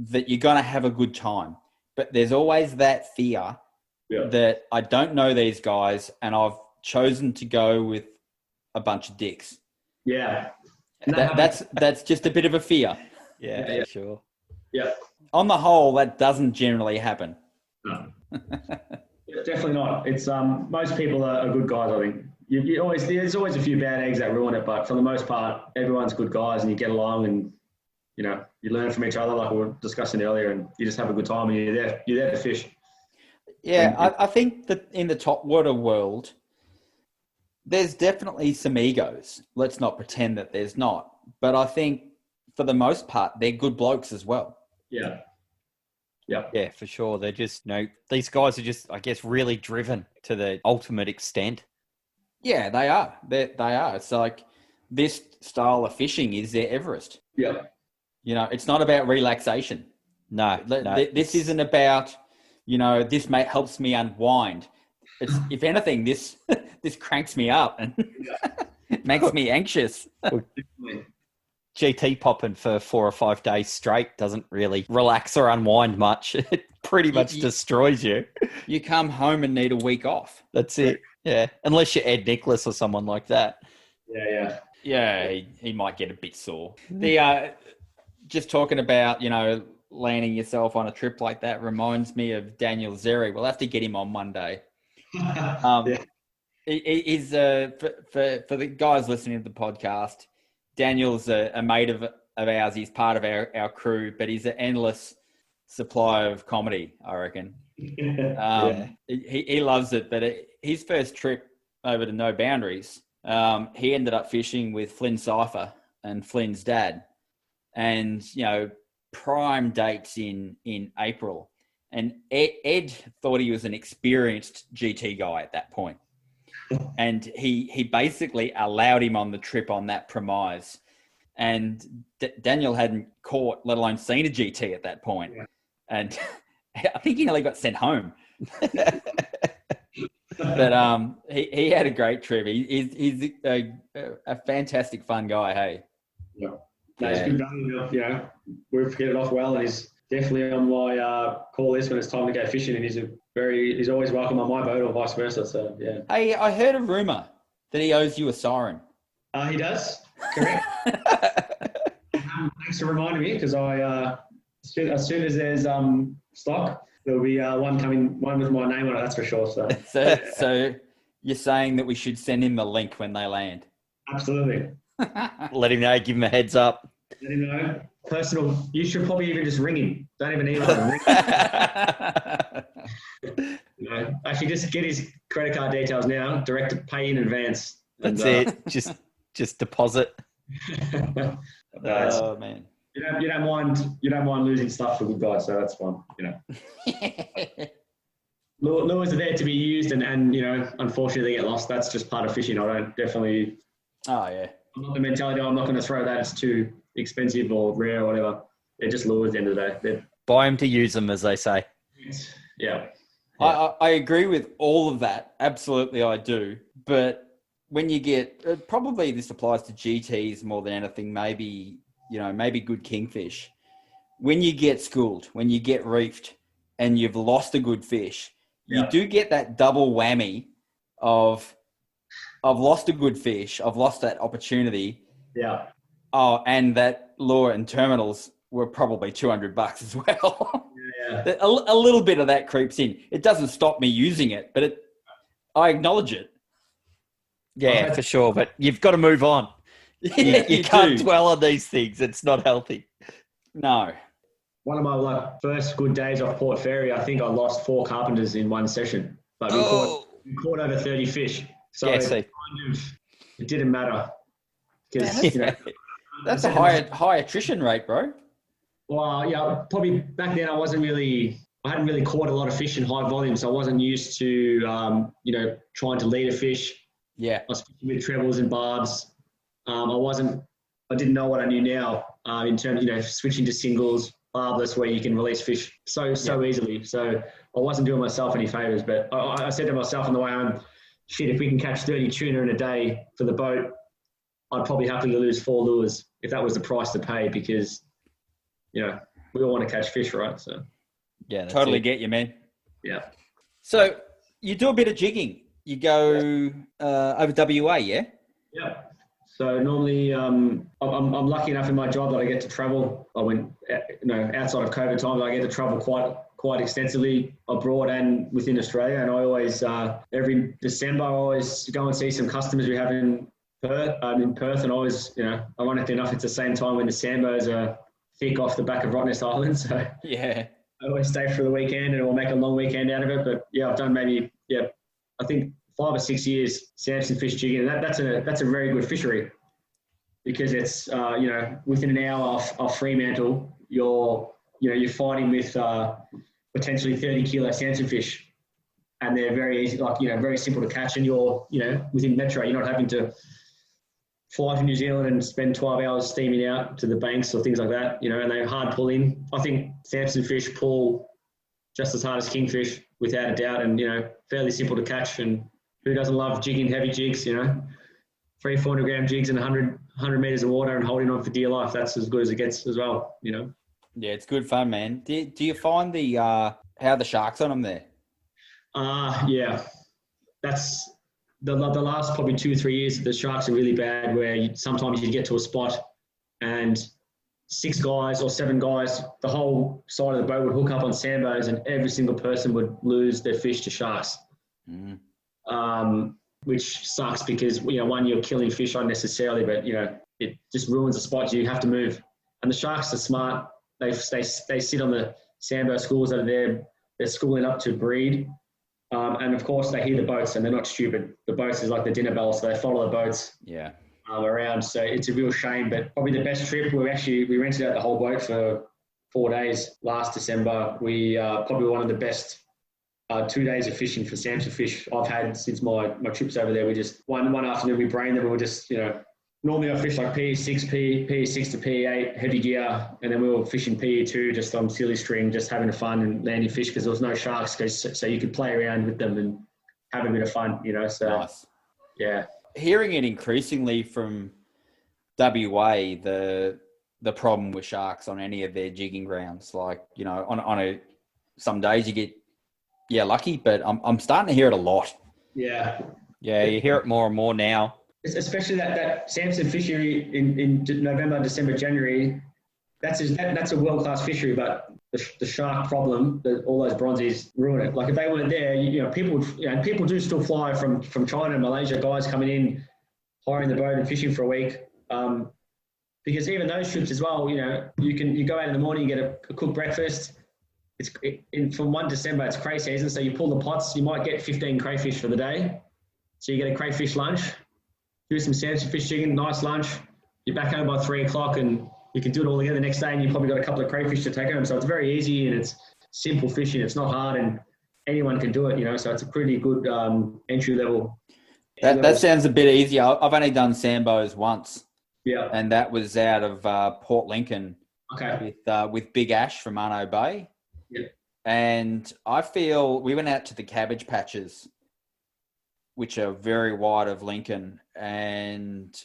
that you're going to have a good time, but there's always that fear that I don't know these guys and I've chosen to go with a bunch of dicks. Yeah. That's just a bit of a fear. Yeah, sure. Yeah. On the whole, that doesn't generally happen. No. Definitely not. It's most people are good guys, I think. There's always a few bad eggs that ruin it, but for the most part, everyone's good guys, and you get along, and you learn from each other, like we were discussing earlier, and you just have a good time, and you're there to fish. Yeah, I think that in the topwater world, there's definitely some egos. Let's not pretend that there's not. But I think for the most part, they're good blokes as well. Yeah. Yeah, for sure. They're just, these guys are just, I guess, really driven to the ultimate extent. Yeah, they are. They are. It's like this style of fishing is their Everest. Yeah. It's not about relaxation. No. This isn't about, this helps me unwind. It's, if anything, this cranks me up and makes me anxious. GT popping for 4 or 5 days straight doesn't really relax or unwind much. It pretty much destroys you. You come home and need a week off. That's it. Yeah. Unless you're Ed Nicholas or someone like that. Yeah. Yeah, he might get a bit sore. Just talking about, landing yourself on a trip like that reminds me of Daniel Zeri. We'll have to get him on Monday. He's for the guys listening to the podcast, Daniel's a mate of ours. He's part of our crew, but he's an endless supply of comedy, I reckon. He loves it. But his first trip over to No Boundaries, he ended up fishing with Flynn Cypher and Flynn's dad. And, prime dates in April. And Ed thought he was an experienced GT guy at that point. And he basically allowed him on the trip on that premise. And Daniel hadn't caught, let alone seen a GT at that point. Yeah. And I think he nearly got sent home. But he had a great trip. He's a fantastic, fun guy, hey? Yeah. That's good value. We've hit it off well, and he's definitely on my call list when it's time to go fishing, and he's always welcome on my boat or vice versa. So yeah. Hey, I heard a rumor that he owes you a siren. He does. Correct. Thanks for reminding me, because as soon as there's stock, there'll be one with my name on it. That's for sure. So you're saying that we should send him the link when they land? Absolutely. Let him know. Give him a heads up. Let him know. Personal. You should probably even just ring him. Don't even email him. Actually, just get his credit card details now. Direct to pay in advance. That's it. Just deposit. Oh man. You don't mind losing stuff for good guys, so that's fine. Lures are there to be used, and unfortunately they get lost. That's just part of fishing. I don't definitely. Oh yeah. I'm not the mentality. I'm not going to throw that. It's too expensive or rare or whatever. They're just lures at the end of the day. Buy them to use them, as they say. Yeah. I agree with all of that. Absolutely, I do. But when you get, probably this applies to GTs more than anything, maybe good kingfish. When you get schooled, when you get reefed and you've lost a good fish, you do get that double whammy of, I've lost a good fish, I've lost that opportunity. Yeah. Oh, and that lure and terminals were probably $200 as well. Yeah. A little bit of that creeps in. It doesn't stop me using it, but I acknowledge it. Yeah, for sure. But you've got to move on. You can't dwell on these things. It's not healthy. No. One of my first good days off Port Fairy, I think I lost 4 carpenters in one session. But we caught over 30 fish. So it didn't matter. That's a high attrition rate, bro. Well, yeah, probably back then I hadn't really caught a lot of fish in high volume, so I wasn't used to, trying to lead a fish. Yeah. I was fishing with trebles and barbs. I didn't know what I knew now in terms, switching to singles, barbless, where you can release fish so easily. So I wasn't doing myself any favors, but I said to myself on the way home, shit, if we can catch 30 tuna in a day for the boat, I'd probably happily lose 4 lures if that was the price to pay, because, we all want to catch fish, right? So, yeah, totally get you, man. Yeah. So you do a bit of jigging. You go over WA, yeah? Yeah. So normally, I'm lucky enough in my job that I get to travel. I went, outside of COVID times, I get to travel quite extensively abroad and within Australia. And I always, every December, I always go and see some customers we have in Perth. And always, ironically enough, it's the same time when the sandbows are thick off the back of Rottnest Island. So yeah, I always stay for the weekend and we'll make a long weekend out of it. But yeah, I've done I think 5 or 6 years Samson fish jigging. And that's a very good fishery, because it's within an hour of Fremantle, you're fighting with potentially 30 kilo Samson fish, and they're very easy, very simple to catch, and you're within metro. You're not having to fly to New Zealand and spend 12 hours steaming out to the banks or things like that, and they're hard pulling. I think Samson fish pull just as hard as kingfish, without a doubt, and, fairly simple to catch. And who doesn't love jigging heavy jigs, 300-400 gram jigs in 100 meters of water and holding on for dear life. That's as good as it gets as well, Yeah, it's good fun, man. Do you find how the sharks on them there? Yeah. That's the last probably 2 or 3 years, the sharks are really bad, where sometimes you get to a spot and 6 guys or 7 guys, the whole side of the boat would hook up on sandbows, and every single person would lose their fish to sharks. Which sucks, because, one, you're killing fish unnecessarily, but, it just ruins the spot. You have to move. And the sharks are smart. They sit on the sandbow schools that are there. They're schooling up to breed. And of course, they hear the boats, and they're not stupid. The boats is like the dinner bell, so they follow the boats around. So it's a real shame. But probably the best trip, we rented out the whole boat for 4 days last December. We probably one of the best 2 days of fishing for Samson fish I've had since my trips over there. We just one afternoon we brained them. We were just normally I fish like PE6 to PE8 heavy gear, and then we were fishing PE2 just on silly string, just having fun and landing fish, because there was no sharks, so you could play around with them and have a bit of fun, So nice. Yeah. Hearing it increasingly from WA, the problem with sharks on any of their jigging grounds, like some days you get lucky, but I'm starting to hear it a lot. Yeah, you hear it more and more now. Especially that Samson fishery in November, December, January. That's a world-class fishery, but the shark problem, all those bronzies ruin it. Like if they weren't there, people do still fly from China and Malaysia, guys coming in, hiring the boat and fishing for a week. Because even those trips as well, you go out in the morning, you get a cooked breakfast. From 1 December, it's cray season, so you pull the pots, you might get 15 crayfish for the day. So you get a crayfish lunch, do some Samson fish jigging, nice lunch. You're back home by 3 o'clock, and you can do it all again the next day, and you've probably got a couple of crayfish to take home. So it's very easy, and it's simple fishing. It's not hard, and anyone can do it, So it's a pretty good entry level. That sounds a bit easier. I've only done sandbows once. Yeah. And that was out of Port Lincoln. Okay. With Big Ash from Arno Bay. Yeah. And I feel we went out to the cabbage patches, which are very wide of Lincoln, and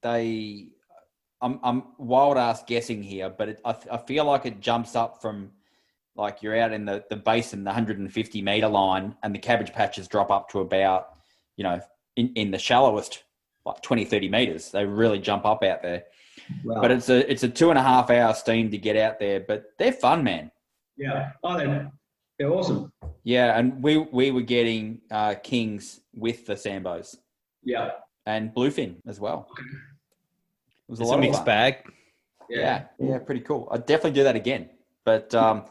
I'm wild ass guessing here, but I feel like it jumps up from, like, you're out in the basin, the 150 meter line, and the cabbage patches drop up to about, in the shallowest, like 20, 30 meters. They really jump up out there. Wow. But it's a 2.5 hour steam to get out there, but they're fun, man. Yeah. Oh, they're awesome. Yeah, and we were getting kings with the Sambos. Yeah. And bluefin as well. It was It's a mixed bag. Yeah, pretty cool. I'd definitely do that again. But the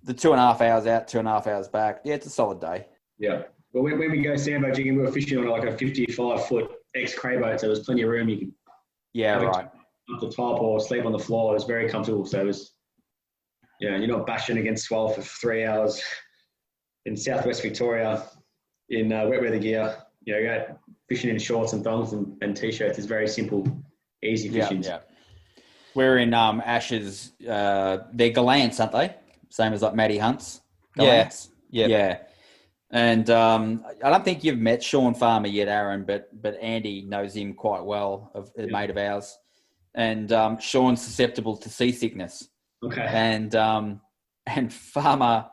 2.5 hours out, 2.5 hours back, yeah, it's a solid day. Yeah. Well, when we go sambo jigging, we were fishing on like a 55-foot ex-cray boat, so there was plenty of room. You could right. up the top or sleep on the floor. It was very comfortable. So it was, you're not bashing against swell for 3 hours in southwest Victoria in wet weather gear. You go fishing in shorts and thongs and t-shirts is very simple, easy fishing. Yeah. We're in Ash's, they're gallants, aren't they? Same as like Matty Hunt's. Gallants. Yeah. And I don't think you've met Sean Farmer yet, Aaron, but Andy knows him quite well, a mate of ours. And Sean's susceptible to seasickness. Okay. And Farmer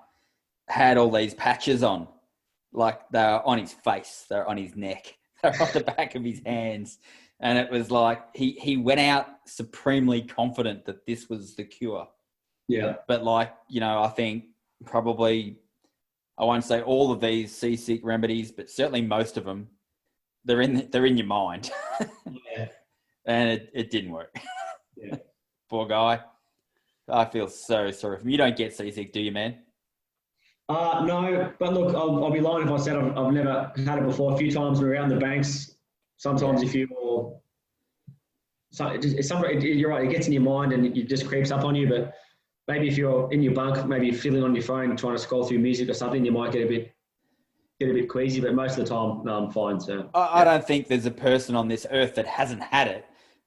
had all these patches on, like they're on his face, they're on his neck, they're on the back of his hands. And it was like he went out supremely confident that this was the cure. Yeah. But I think probably, I won't say all of these seasick remedies, but certainly most of them, they're in your mind. Yeah. And it didn't work. Yeah. Poor guy. I feel so sorry for him. You don't get seasick, do you, man? No, but look, I'll be lying if I said I've never had it before. A few times we're around the banks. Sometimes if you're right, it gets in your mind and it just creeps up on you. But maybe if you're in your bunk, maybe you're fiddling on your phone trying to scroll through music or something, you might get a bit queasy. But most of the time, no, I'm fine. So I don't think there's a person on this earth that hasn't had it.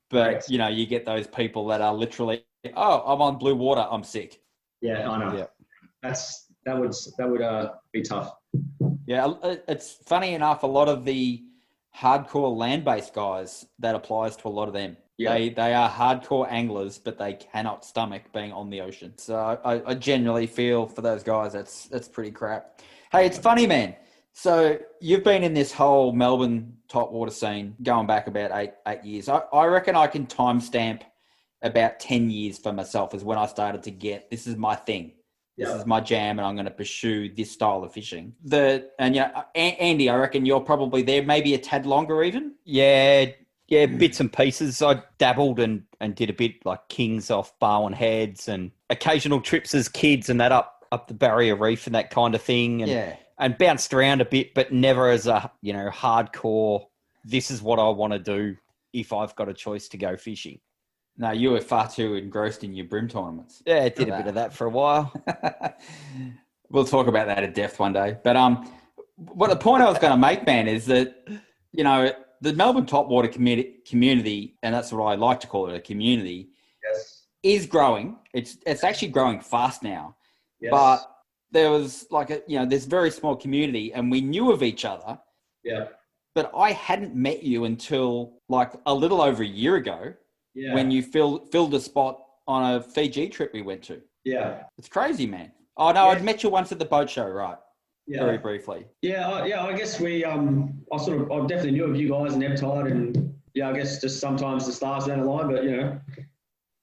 But Right. you get those people that are literally, I'm on blue water, I'm sick. Yeah, I know. Yeah. That would be tough. Yeah, it's funny enough. A lot of the hardcore land-based guys, that applies to a lot of them. Yeah. They are hardcore anglers, but they cannot stomach being on the ocean. So I generally feel for those guys, that's pretty crap. Hey, it's funny, man. So you've been in this whole Melbourne topwater scene going back about eight years. I reckon I can timestamp about 10 years for myself is when I started to get, this is my thing. This is my jam, and I'm going to pursue this style of fishing. Andy, I reckon you're probably there, maybe a tad longer even. Yeah, bits and pieces. I dabbled and did a bit like kings off Barwon Heads and occasional trips as kids and that up the Barrier Reef and that kind of thing. And bounced around a bit, but never as a, hardcore, this is what I want to do if I've got a choice to go fishing. No, you were far too engrossed in your brim tournaments. Yeah, I did a bit of that for a while. We'll talk about that at depth one day. But what the point I was going to make, man, is that, the Melbourne topwater community, and that's what I like to call it, a community, is growing. It's actually growing fast now. Yes. But there was this very small community, and we knew of each other. Yeah. But I hadn't met you until like a little over a year ago. Yeah. When you filled a spot on a Fiji trip we went to. Yeah. It's crazy, man. Oh, no, I'd met you once at the boat show, right? Yeah. Very briefly. Yeah, I guess I definitely knew of you guys and Eptide, and I guess just sometimes the stars down the line, but,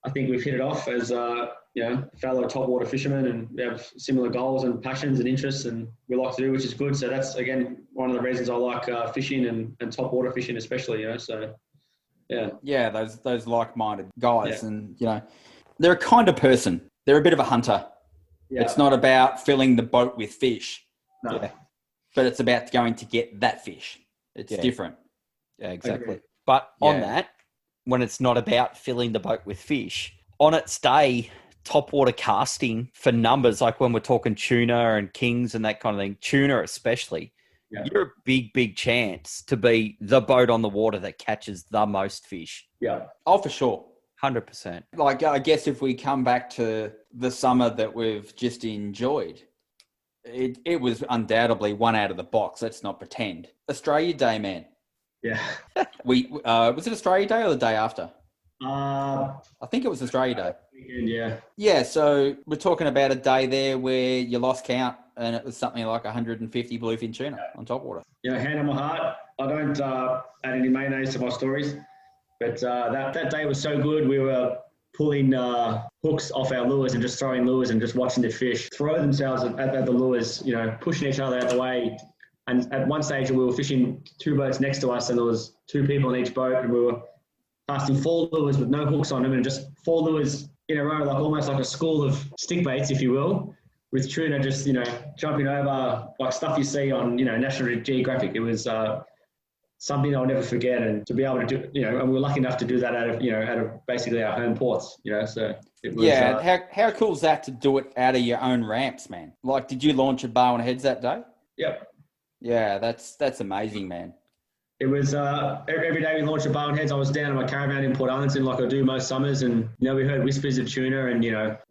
I think we've hit it off as, fellow topwater fishermen, and we have similar goals and passions and interests, and we like to do, which is good. So that's, again, one of the reasons I like fishing and topwater fishing especially, so... Yeah, those like-minded guys, and they're a kind of person. They're a bit of a hunter. Yeah. It's not about filling the boat with fish, but it's about going to get that fish. It's different. Yeah, exactly. But on that, when it's not about filling the boat with fish, on its day, topwater casting for numbers, like when we're talking tuna and kings and that kind of thing, tuna especially. Yeah. You're a big chance to be the boat on the water that catches the most fish. Yeah. Oh, for sure. 100%. Like, I guess if we come back to the summer that we've just enjoyed, It was undoubtedly one out of the box. Let's not pretend. Australia Day, man. Yeah. Was it Australia Day or the day after? Uh, I think it was Australia Day. Weekend, yeah. Yeah, so we're talking about a day there where you lost count and it was something like 150 bluefin tuna on topwater. Hand on my heart, I don't add any mayonnaise to my stories, but that day was so good. We were pulling hooks off our lures and just throwing lures and just watching the fish throw themselves at the lures, pushing each other out the way. And at one stage, we were fishing 2 boats next to us, and there was 2 people in each boat, and we were casting 4 lures with no hooks on them, and just 4 lures in a row, like almost like a school of stick baits, if you will, with tuna just, jumping over like stuff you see on, National Geographic. It was something I'll never forget, and to be able to do, and we were lucky enough to do that out of basically our home ports, so it was. Yeah, how cool is that to do it out of your own ramps, man? Like, did you launch at Barwon Heads that day? Yep. Yeah, that's amazing, man. It was every day we launched at Barwon Heads. I was down in my caravan in Port Arlington like I do most summers, and we heard whispers of tuna, and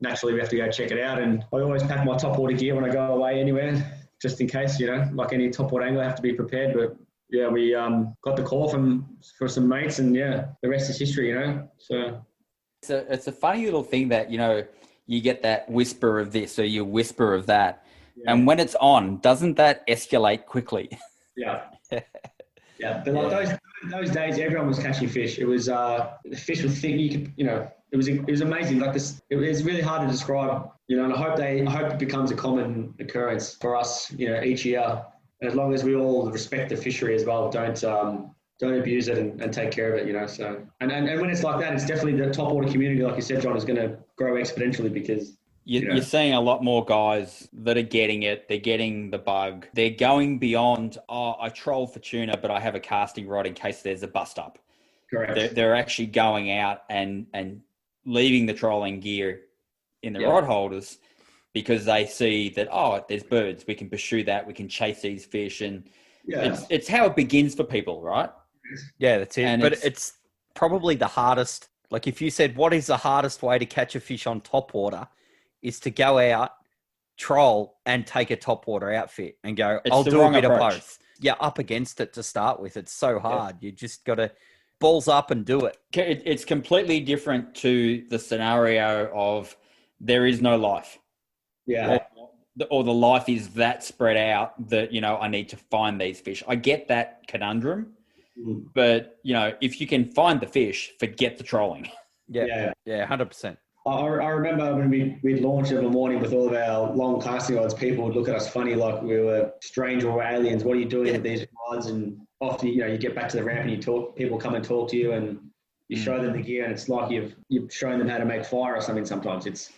naturally we have to go check it out. And I always pack my topwater gear when I go away anywhere, just in case. Like any topwater angler, I have to be prepared. But yeah, we got the call for some mates, and yeah, the rest is history. So it's a funny little thing that you get that whisper of this or you whisper of that, and when it's on, doesn't that escalate quickly? Yeah. Yeah, but like those days, everyone was catching fish. It was the fish was thick. It was amazing. Like this, it was really hard to describe. And I hope it becomes a common occurrence for us. Each year, and as long as we all respect the fishery as well, don't abuse it and take care of it. So and when it's like that, it's definitely the topwater community, like you said, John, is going to grow exponentially because. You're seeing a lot more guys that are getting it. They're getting the bug. They're going beyond, I troll for tuna, but I have a casting rod in case there's a bust up. Correct. They're actually going out and leaving the trolling gear in the rod holders because they see that, there's birds. We can pursue that. We can chase these fish. And it's how it begins for people, right? Yeah, that's it. And it's probably the hardest. Like if you said, what is the hardest way to catch a fish on topwater? Is to go out, troll, and take a topwater outfit and go, I'll do a bit of both. Yeah, up against it to start with. It's so hard. You just got to balls up and do it. It's completely different to the scenario of there is no life. Yeah. Or the life is that spread out that, I need to find these fish. I get that conundrum, but, if you can find the fish, forget the trolling. Yeah, 100%. I remember when we launched in the morning with all of our long casting rods, people would look at us funny like we were strange or aliens. What are you doing with these rods? And often, you get back to the ramp and people come and talk to you and you show them the gear and it's like you've shown them how to make fire or something sometimes. It's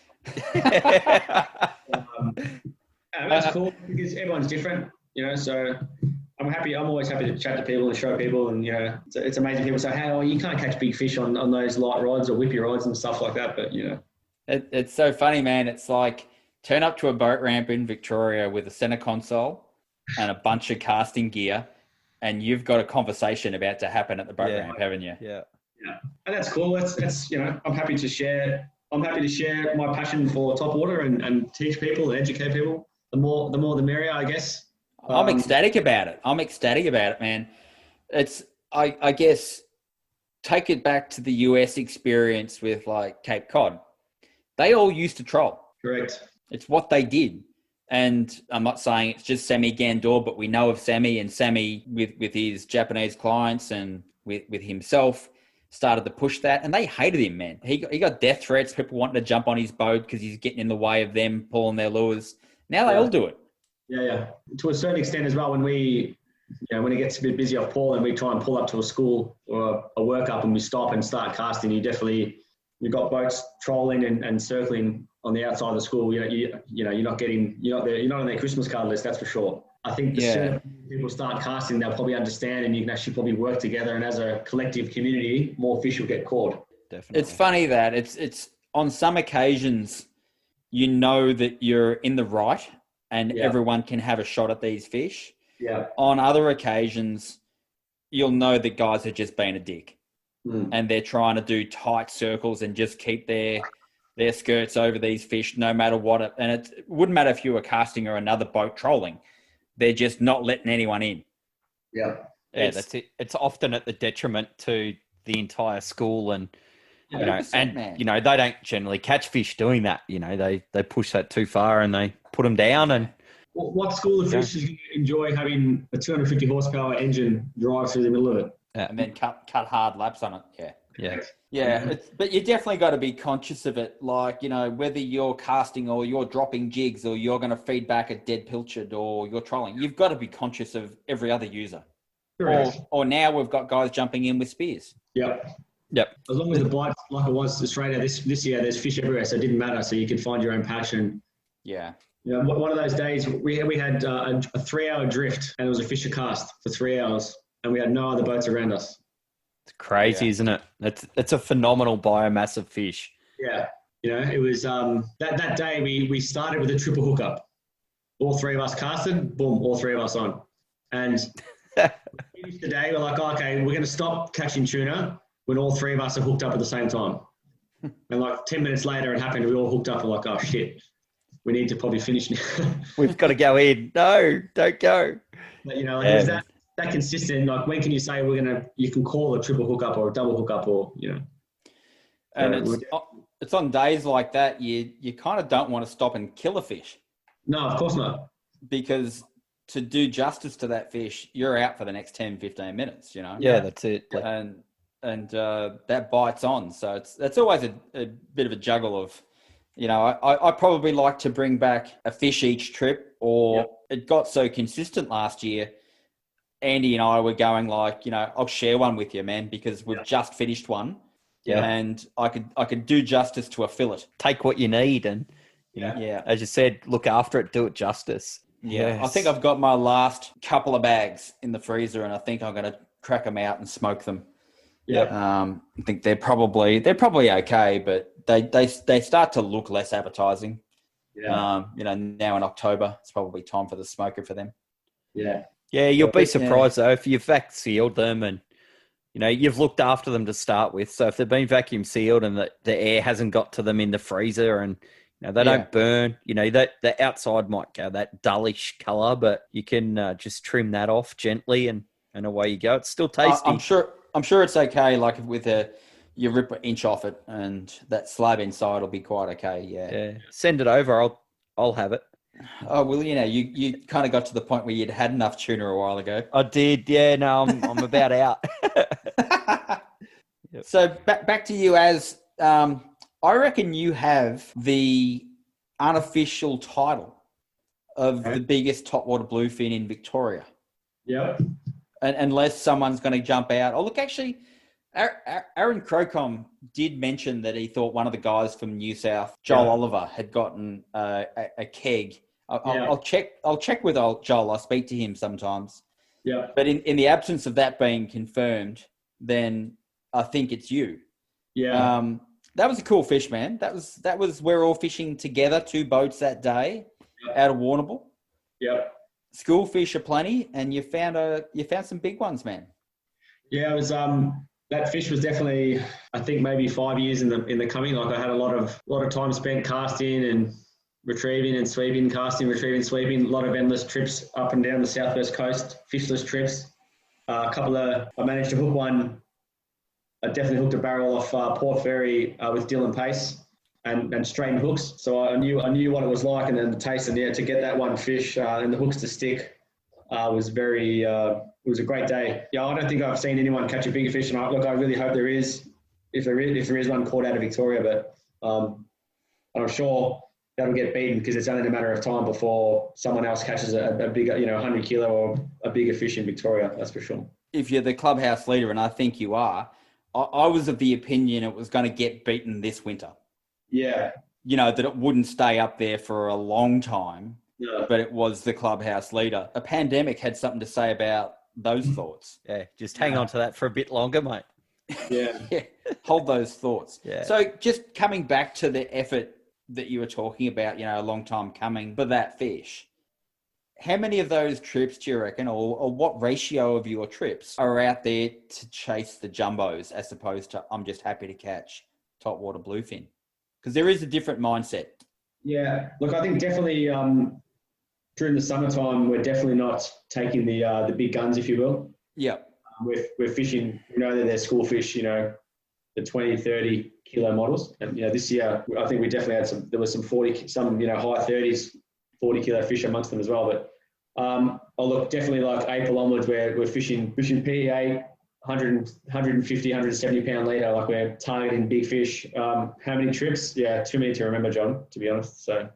that's cool because everyone's different, so I'm always happy to chat to people and show people, and it's amazing. People say, "Hey, you can't catch big fish on those light rods or whippy rods and stuff like that." But it's so funny, man. It's like turn up to a boat ramp in Victoria with a center console and a bunch of casting gear, and you've got a conversation about to happen at the boat ramp, haven't you? Yeah, and that's cool. That's I'm happy to share. I'm happy to share my passion for topwater and teach people and educate people. The more the merrier, I guess. I'm ecstatic about it. Man. I guess, take it back to the US experience with like Cape Cod. They all used to troll. Correct. It's what they did. And I'm not saying it's just Sammy Gandor, but we know of Sammy, and Sammy with his Japanese clients and with himself started to push that, and they hated him, man. He got death threats, people wanting to jump on his boat because he's getting in the way of them pulling their lures. Now they all do it. Yeah. To a certain extent as well, when it gets a bit busy off Paul and we try and pull up to a school or a work up and we stop and start casting, you've got boats trolling and circling on the outside of the school. You're not on their Christmas card list, that's for sure. I think the sooner people start casting, they'll probably understand, and you can actually probably work together, and as a collective community, more fish will get caught. Definitely. It's funny that it's on some occasions, that you're in the right and everyone can have a shot at these fish. Yeah. On other occasions, you'll know that guys are just being a dick and they're trying to do tight circles and just keep their their skirts over these fish, no matter what. And it wouldn't matter if you were casting or another boat trolling. They're just not letting anyone in. Yeah. Yeah, that's it. It's often at the detriment to the entire school, and you know, 100%, man. you know, they don't generally catch fish doing that. You know, they push that too far and they put them down. And What school of fish is going to enjoy having a 250 horsepower engine drive through the middle of it? And then cut hard laps on it. yeah, Yeah, but you definitely got to be conscious of it. Like, you know, whether you're casting or you're dropping jigs or you're going to feed back a dead pilchard or you're trolling, you've got to be conscious of every other user. Or now we've got guys jumping in with spears. Yep. As long as the bite, like it was Australia this year, there's fish everywhere, so it didn't matter. So you could find your own passion. Yeah. You know, one of those days we had a 3-hour drift, and it was a fisher cast for 3 hours, and we had no other boats around us. It's crazy, isn't it? It's a phenomenal biomass of fish. Yeah. You know, it was that day we started with a triple hookup. All three of us casted, boom, all three of us on. And finished the day, we're like, okay, we're going to stop catching tuna when all three of us are hooked up at the same time. And like 10 minutes later, it happened. We all hooked up and like, oh shit, we need to probably finish now. We've got to go in. No, don't go. But you know, like, it was that consistent. Like, when can you say you can call a triple hookup or a double hookup, or you know? And it's on days like that you kind of don't want to stop and kill a fish. No, of course not. Because to do justice to that fish, you're out for the next 10, 15 minutes, you know? Yeah, that's it. And that bites on. So that's always a bit of a juggle of, you know, I probably like to bring back a fish each trip, or it got so consistent last year. Andy and I were going like, you know, I'll share one with you, man, because we've just finished one. Yeah. And I could do justice to a fillet. Take what you need and, you know, as you said, look after it, do it justice. Yeah. Yes. I think I've got my last couple of bags in the freezer, and I think I'm going to crack them out and smoke them. Yeah. I think they're probably okay, but they start to look less appetizing. Yeah. You know, now in October, it's probably time for the smoker for them. Yeah. Yeah, you'll be surprised though if you've vac sealed them and, you know, you've looked after them to start with. So if they've been vacuum sealed and the air hasn't got to them in the freezer and, you know, they don't burn, you know, that the outside might go that dullish color, but you can just trim that off gently and away you go. It's still tasty. I'm sure it's okay. Like with you rip an inch off it and that slab inside will be quite okay. Yeah. Send it over. I'll have it. Oh, well, you know, you kind of got to the point where you'd had enough tuna a while ago. I did. Yeah, no, I'm about out. Yep. So back to you, as I reckon you have the unofficial title of the biggest topwater bluefin in Victoria. Yep. And unless someone's going to jump out. Oh, look, actually, Aaron Crocombe did mention that he thought one of the guys from New South, Joel Oliver, had gotten a keg. I'll check with Joel. I speak to him sometimes. Yeah. But in the absence of that being confirmed, then I think it's you. Yeah. That was a cool fish, man. That was we're all fishing together, 2 boats that day out of Warrnambool. Yep. School fish are plenty, and you found some big ones, man. Yeah, it was that fish was definitely, I think, maybe 5 years in the coming. Like, I had a lot of time spent casting and retrieving and sweeping, casting, retrieving, sweeping. A lot of endless trips up and down the southwest coast, fishless trips. I managed to hook one. I definitely hooked a barrel off Port Fairy with Dillon Pace and straightened hooks. So I knew what it was like, and then the taste, and to get that one fish and the hooks to stick was very. It was a great day. Yeah, I don't think I've seen anyone catch a bigger fish, and I really hope there is. If there is one caught out of Victoria, but I'm sure that'll get beaten because it's only a matter of time before someone else catches a bigger, 100 kilo or a bigger fish in Victoria. That's for sure. If you're the clubhouse leader, and I think you are, I was of the opinion it was going to get beaten this winter. Yeah. You know, that it wouldn't stay up there for a long time, but it was the clubhouse leader. A pandemic had something to say about those thoughts. Yeah, just hang on to that for a bit longer, mate. Yeah. Hold those thoughts. Yeah. So just coming back to the effort that you were talking about, a long time coming for that fish. How many of those trips do you reckon, or what ratio of your trips are out there to chase the jumbos as opposed to I'm just happy to catch topwater bluefin? Because there is a different mindset. Yeah, look, I think definitely during the summertime, we're definitely not taking the big guns, if you will. Yeah. We're fishing, that they're school fish, the 20, 30 kilo models. And, this year, I think we definitely had there was some 40, some, high 30s, 40 kilo fish amongst them as well. But, look, definitely like April onwards, we're fishing PEA, 150, 170 pound leader, like we're targeting big fish. How many trips? Yeah, too many to remember, John, to be honest. So,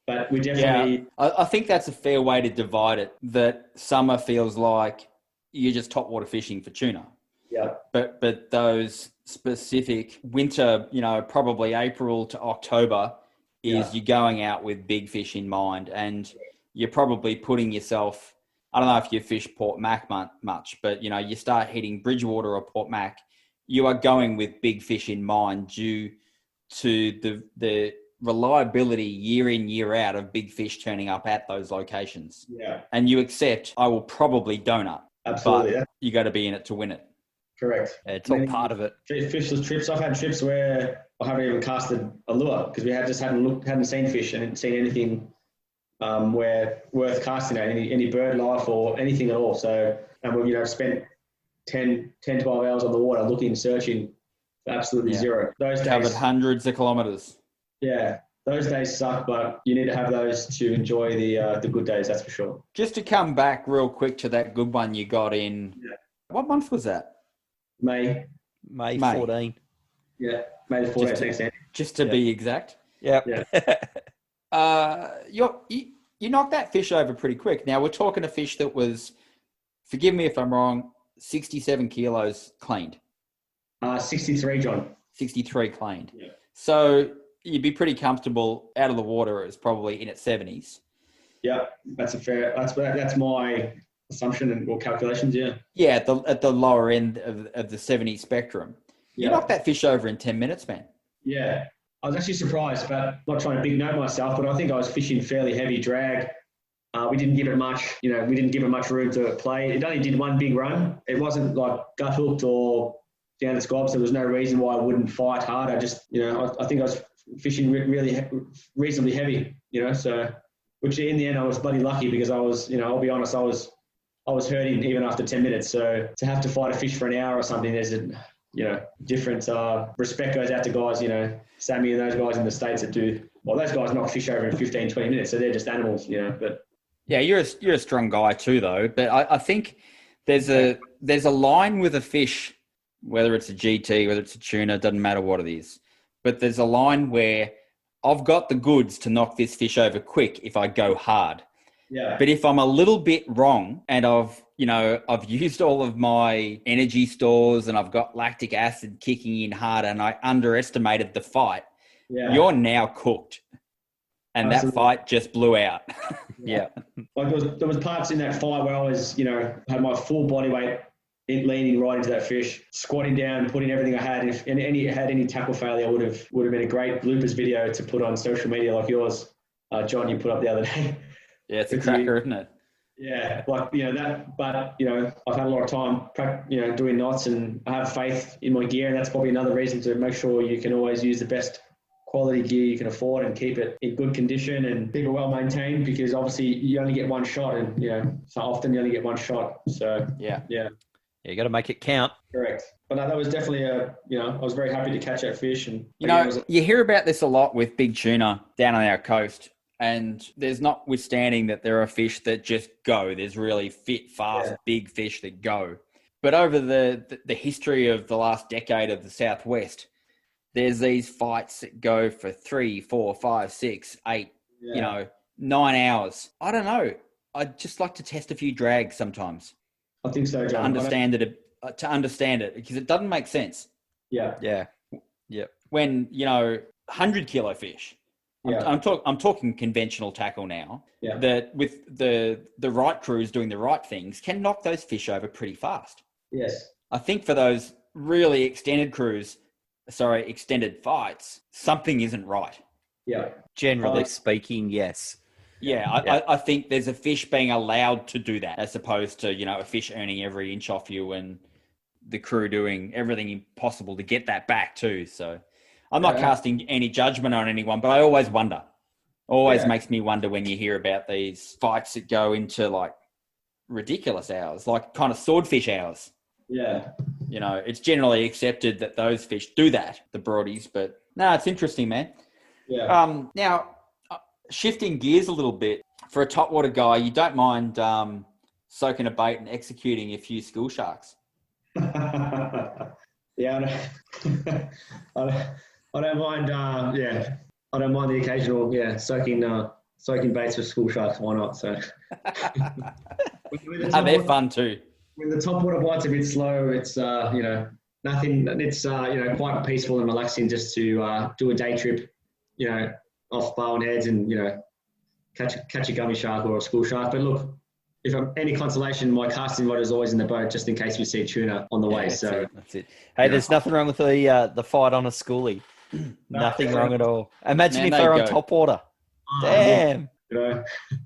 but we definitely. Yeah, I think that's a fair way to divide it. That summer feels like you're just topwater fishing for tuna. Yeah. But those specific winter, probably April to October, is you're going out with big fish in mind, and you're probably putting yourself. I don't know if you fish Port Mac much, but, you start hitting Bridgewater or Port Mac, you are going with big fish in mind due to the reliability year in, year out of big fish turning up at those locations. Yeah. And you accept, I will probably donut. Absolutely. But you got to be in it to win it. Correct. Yeah, it's all part of it. Fishless trips. I've had trips where I haven't even casted a lure because we hadn't seen fish and hadn't seen anything where worth casting any bird life or anything at all. So, and we've spent 10, 12 hours on the water looking, searching for absolutely zero. Those days covered hundreds of kilometers. Yeah, those days suck, but you need to have those to enjoy the good days. That's for sure. Just to come back real quick to that good one you got in. Yeah. What month was that? May 14. Yeah, May the 14th. Thanks, Andy. Just to be exact. Yep. Yeah. You knocked that fish over pretty quick. Now, we're talking a fish that was, forgive me if I'm wrong, 67 kilos cleaned. 63, John. 63 cleaned. Yeah. So you'd be pretty comfortable out of the water. It was probably in its 70s. Yeah, that's my assumption and calculations, yeah. Yeah, at the lower end of the 70 spectrum. You knocked that fish over in 10 minutes, man. Yeah. I was actually surprised, but not trying to big note myself, but I think I was fishing fairly heavy drag. We didn't give it much, we didn't give it much room to play. It only did one big run. It wasn't like gut hooked or down its gobs. There was no reason why I wouldn't fight hard. I just, I think I was fishing really reasonably heavy, so, which in the end I was bloody lucky because I was, I'll be honest, I was hurting even after 10 minutes. So to have to fight a fish for an hour or something, there's a, different respect goes out to guys, Sammy and those guys in the States that do, well, those guys knock fish over in 15, 20 minutes. So they're just animals, but. Yeah, you're a strong guy too, though. But I think there's a line with a fish, whether it's a GT, whether it's a tuna, doesn't matter what it is. But there's a line where I've got the goods to knock this fish over quick if I go hard. Yeah. But if I'm a little bit wrong and I've used all of my energy stores and I've got lactic acid kicking in hard and I underestimated the fight, you're now cooked. And Absolutely. That fight just blew out. Yeah. Like there was parts in that fight where I was, had my full body weight leaning right into that fish, squatting down, putting everything I had. If had any tackle failure, would have been a great bloopers video to put on social media like yours, John, you put up the other day. Yeah, it's a cracker, isn't it? Yeah, that. But I've had a lot of time, doing knots, and I have faith in my gear, and that's probably another reason to make sure you can always use the best quality gear you can afford and keep it in good condition and keep it well maintained, because obviously you only get one shot, and so often you only get one shot. So yeah, you got to make it count. Correct. But no, that was definitely I was very happy to catch that fish, and you hear about this a lot with big tuna down on our coast. And there's notwithstanding that there are fish that just go. There's really fit, fast, big fish that go. But over the history of the last decade of the Southwest, there's these fights that go for 3, 4, 5, 6, 8, 9 hours. I don't know. I'd just like to test a few drags sometimes. I think so, John. To understand it, because it doesn't make sense. Yeah. Yeah. Yeah. When, 100 kilo fish. Yeah. I'm talking conventional tackle now. Yeah. That with the right crews doing the right things can knock those fish over pretty fast. Yes. I think for those really extended fights, something isn't right. Yeah. Generally speaking, yes. Yeah, I think there's a fish being allowed to do that as opposed to, a fish earning every inch off you and the crew doing everything possible to get that back too. So I'm not casting any judgment on anyone, but I always wonder. Always Yeah. makes me wonder when you hear about these fights that go into like ridiculous hours, like kind of swordfish hours. Yeah. You know, it's generally accepted that those fish do that, the broadies, but no, it's interesting, man. Yeah. Now, shifting gears a little bit, for a topwater guy, you don't mind soaking a bait and executing a few school sharks. Yeah, I don't mind. I don't mind the occasional soaking baits for school sharks. Why not? So They're fun too. When the topwater bite's a bit slow, it's nothing. It's quite peaceful and relaxing just to do a day trip, off Barwon Heads and catch a gummy shark or a school shark. But look, if I'm any consolation, my casting rod is always in the boat just in case we see tuna on the way. That's it. Hey, there's nothing wrong with the fight on a schoolie. Nothing wrong at all. Imagine if they're on topwater. Damn.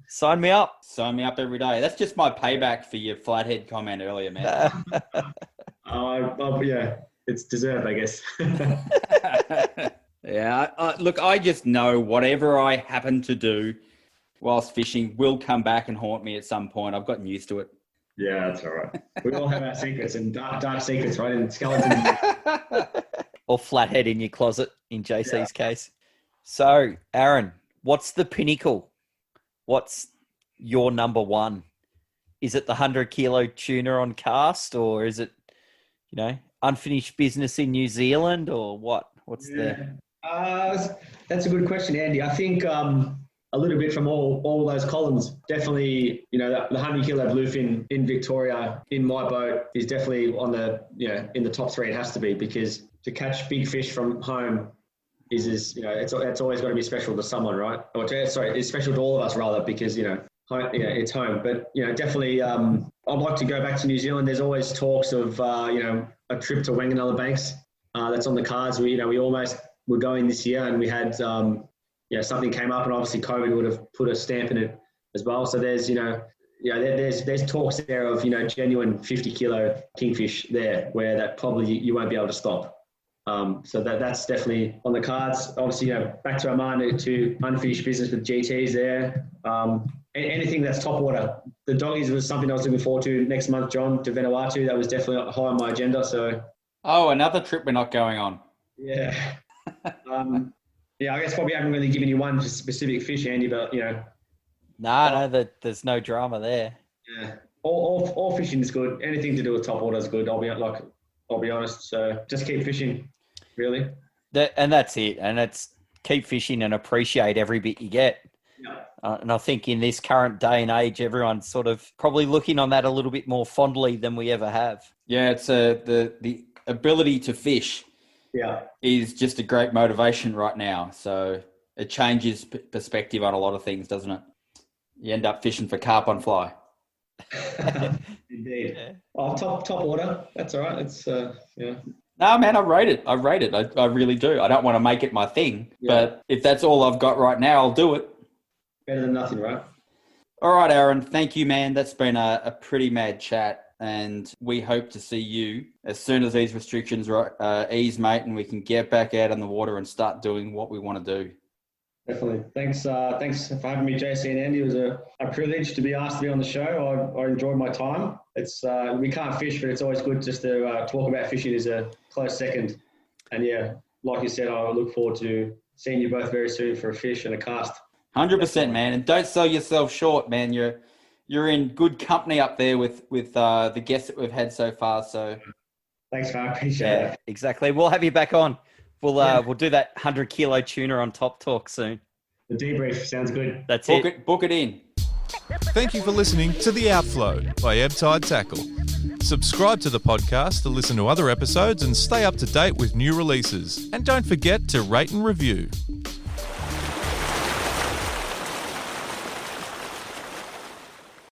Sign me up. Sign me up every day. That's just my payback for your flathead comment earlier, man. It's deserved, I guess. Yeah, look, I just know whatever I happen to do whilst fishing will come back and haunt me at some point. I've gotten used to it. Yeah, that's all right. We all have our secrets and dark secrets, right? And skeletons. Or flathead in your closet, in JC's case. So, Aaron, what's the pinnacle? What's your number one? Is it the 100-kilo tuna on cast, or is it, unfinished business in New Zealand, or what? What's that's a good question, Andy. I think a little bit from all those columns. Definitely, the 100-kilo bluefin in Victoria in my boat is definitely on the in the top three. It has to be, because to catch big fish from home is it's always got to be special to someone, right? It's special to all of us rather, because it's home. But definitely, I'd like to go back to New Zealand. There's always talks of a trip to Wanganella Banks. That's on the cards. We almost were going this year, and we had something came up, and obviously COVID would have put a stamp in it as well. So there's there's talks there of genuine 50-kilo kingfish there, where that probably you won't be able to stop. So that's definitely on the cards. Obviously, back to Oman to unfinished business with GTs there. Anything that's topwater. The doggies was something I was looking forward to next month, John, to Vanuatu. That was definitely high on my agenda. So. Oh, another trip we're not going on. Yeah. I guess probably haven't really given you one specific fish, Andy, but No, there's no drama there. Yeah. All fishing is good. Anything to do with topwater is good. I'll be honest. So just keep fishing, really. And that's it. And it's keep fishing and appreciate every bit you get. Yeah. And I think in this current day and age, everyone's sort of probably looking on that a little bit more fondly than we ever have. Yeah, it's the ability to fish is just a great motivation right now. So it changes perspective on a lot of things, doesn't it? You end up fishing for carp on fly. Indeed. Yeah. Oh, top water. That's all right. It's No, man, I rate it. I really do. I don't want to make it my thing, but if that's all I've got right now, I'll do it. Better than nothing, right? All right, Aaron. Thank you, man. That's been a pretty mad chat, and we hope to see you as soon as these restrictions ease, mate, and we can get back out on the water and start doing what we want to do. Definitely. Thanks for having me, JC and Andy. It was a privilege to be asked to be on the show. I enjoyed my time. It's we can't fish, but it's always good just to talk about fishing is a close second. And like you said, I look forward to seeing you both very soon for a fish and a cast. 100%, man. And don't sell yourself short, man. You're in good company up there with the guests that we've had so far. So thanks, man. I appreciate it. Exactly. We'll have you back on. We'll do that 100-kilo tuna on Top Talk soon. The debrief sounds good. That's Book it in. Thank you for listening to The Outflow by Ebb Tide Tackle. Subscribe to the podcast to listen to other episodes and stay up to date with new releases. And don't forget to rate and review.